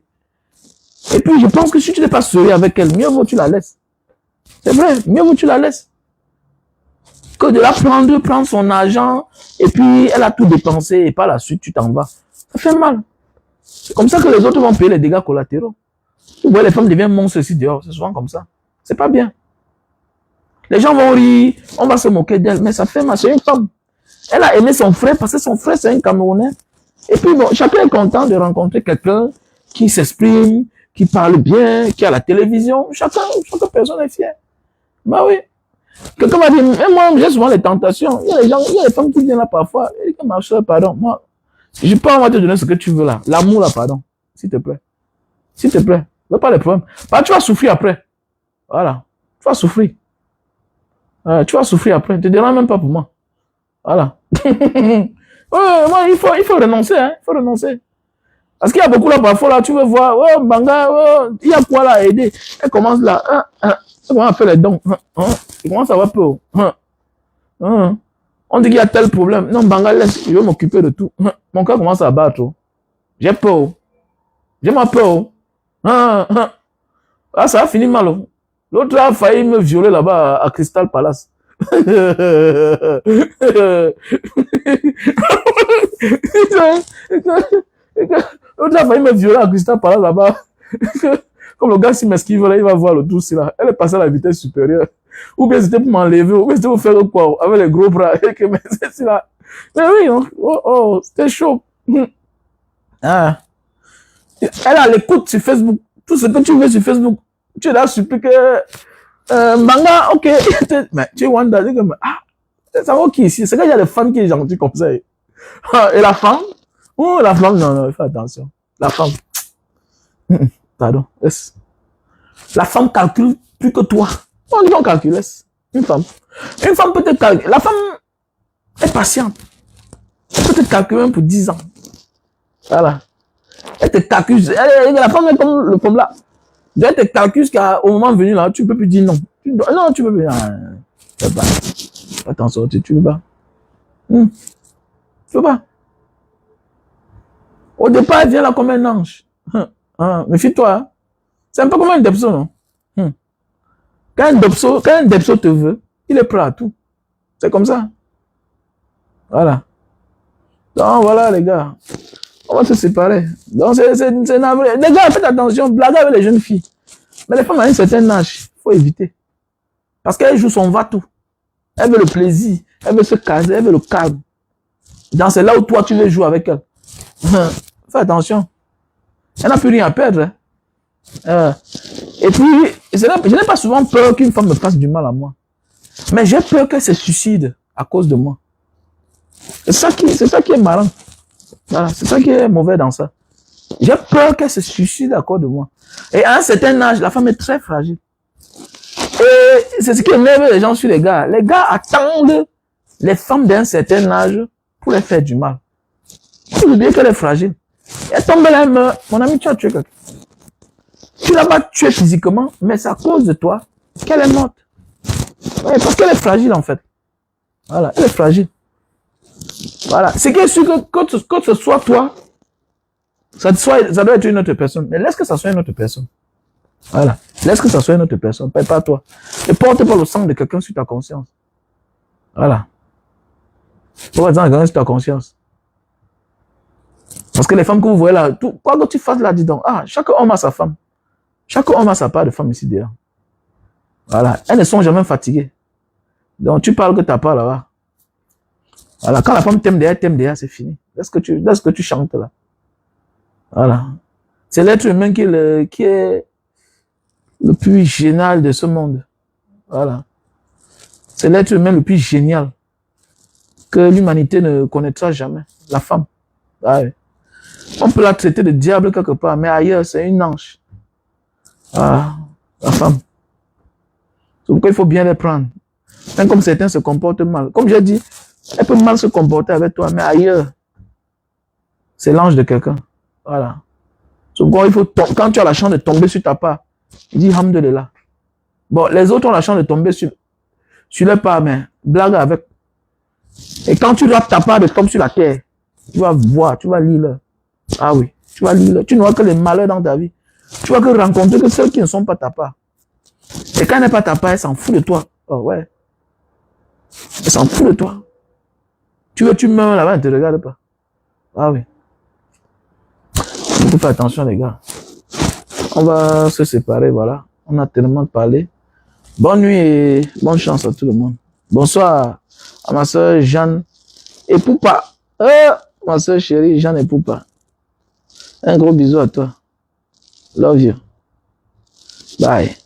Speaker 1: Et puis, je pense que si tu n'es pas sérieux avec elle, mieux vaut tu la laisses. C'est vrai, mieux vaut tu la laisses. Que de la prendre son argent, et puis elle a tout dépensé, et par la suite, tu t'en vas. Ça fait mal. C'est comme ça que les autres vont payer les dégâts collatéraux. Tu vois, les femmes deviennent monstres ici dehors. C'est souvent comme ça. C'est pas bien. Les gens vont rire, on va se moquer d'elle, mais ça fait mal. C'est une femme. Elle a aimé son frère parce que son frère, c'est un Camerounais. Et puis, bon, chacun est content de rencontrer quelqu'un qui s'exprime, qui parle bien, qui a la télévision. Chaque personne est fière. Bah oui. Quelqu'un m'a dit, mais moi, j'ai souvent les tentations. Il y a des femmes qui viennent là parfois. Et disent, ma soeur, pardon, moi, je peux te donner ce que tu veux là. L'amour là, pardon. S'il te plaît. S'il te plaît. Ne pas les problèmes. Bah, tu vas souffrir après. Voilà. Tu vas souffrir. Tu vas souffrir après. Ne te dérange même pas pour moi. Voilà. Moi, il faut renoncer, hein. Il faut renoncer. Parce qu'il y a beaucoup là parfois là, tu veux voir, oh, Banga, oh, il y a quoi là à aider. Elle commence là, elle commence à faire les dons. Elle commence à avoir peur. On dit qu'il y a tel problème. Non, Banga, laisse, je vais m'occuper de tout. Mon cœur commence à battre. J'ai peur. J'ai ma peur. Ah, ça a fini mal. L'autre a failli me violer là-bas à Crystal Palace. L'autre a failli me violer à Crystal Palace là-bas. Comme le gars s'il m'esquive là, il va voir le tout là. Elle est passée à la vitesse supérieure. Ou bien c'était pour m'enlever, ou bien c'était pour faire quoi avec les gros bras. Mais oui, hein. Oh, c'était chaud. Ah. Elle a l'écoute sur Facebook. Tout ce que tu veux sur Facebook, tu l'as suppliqué. Manga, ok. Mais tu es Wanda, ça va qui ici? C'est qu'il y a des femmes qui sont gentilles comme ça. Et la femme? Oh, la femme, non, fais attention. La femme. Pardon. Laisse. La femme calcule plus que toi. On dit on calcule, laisse. Une femme. Une femme peut te calculer. La femme est patiente. Elle peut te calculer même pour 10 ans. Voilà. Elle te calcule. La femme est comme le pomme là. Elle te calcule jusqu'au moment venu là, tu ne peux plus dire non. Non, tu peux plus. Tu peux pas t'en sortir, tu peux pas. Tu peux pas. Au départ, elle vient là comme un ange. Méfie-toi. Hein. C'est un peu comme un depso, non? Quand un depso te veut, il est prêt à tout. C'est comme ça. Voilà. Donc voilà les gars. On va se séparer. Donc c'est navré. Les gars, faites attention, blaguez avec les jeunes filles. Mais les femmes à un certain âge, il faut éviter. Parce qu'elle joue son va-tout. Elle veut le plaisir, elle veut se caser, elle veut le calme. Donc c'est là où toi tu veux jouer avec elle. Fais attention. Elle n'a plus rien à perdre. Et puis, je n'ai pas souvent peur qu'une femme me fasse du mal à moi. Mais j'ai peur qu'elle se suicide à cause de moi. C'est ça qui est marrant. Voilà, c'est ça qui est mauvais dans ça. J'ai peur qu'elle se suicide à cause de moi. Et à un certain âge, la femme est très fragile. Et c'est ce qui énerve les gens sur les gars. Les gars attendent les femmes d'un certain âge pour les faire du mal. Vous oubliez qu'elle est fragile. Elle tombe là, elle meurt. Mon ami, tu as tué quelqu'un. Tu l'as pas tué physiquement, mais c'est à cause de toi qu'elle est morte. Ouais, parce qu'elle est fragile en fait. Voilà, elle est fragile. Voilà. C'est que ce soit toi, ça doit être une autre personne. Mais laisse que ça soit une autre personne. Voilà. Laisse que ça soit une autre personne, pas toi. Ne porte pas le sang de quelqu'un sur ta conscience. Voilà. Pourquoi dire quelqu'un sur ta conscience? Parce que les femmes que vous voyez là, quoi que tu fasses là, dis donc, chaque homme a sa femme. Chaque homme a sa part de femme ici dehors. Voilà. Elles ne sont jamais fatiguées. Donc tu parles que tu n'as pas là-bas. Voilà. Quand la femme t'aime derrière, c'est fini. Laisse que tu chantes là. Voilà. C'est l'être humain qui est le plus génial de ce monde. Voilà. C'est l'être humain le plus génial que l'humanité ne connaîtra jamais. La femme. Ouais. On peut la traiter de diable quelque part, mais ailleurs, c'est une ange. La femme. C'est pourquoi il faut bien les prendre. Même comme certains se comportent mal. Comme j'ai dit, elle peut mal se comporter avec toi, mais ailleurs, c'est l'ange de quelqu'un. Voilà. C'est pourquoi il faut, quand tu as la chance de tomber sur ta part, dis Alhamdulillah. Bon, les autres ont la chance de tomber sur leur part, mais blague avec. Et quand tu rapes ta part de tomber sur la terre, tu vas voir, tu vas lire. Ah oui, tu vas lire. Tu n'auras que les malheurs dans ta vie. Tu vas que rencontrer que ceux qui ne sont pas ta part. Et quand elle n'est pas ta part, elle s'en fout de toi. Oh ouais. Elle s'en fout de toi. Tu meurs là-bas, elle ne te regarde pas. Ah oui. Il faut faire attention les gars. On va se séparer, voilà. On a tellement parlé. Bonne nuit et bonne chance à tout le monde. Bonsoir à ma soeur Jeanne et Poupa. Ma soeur chérie Jeanne et Poupa. Un gros bisou à toi. Love you. Bye.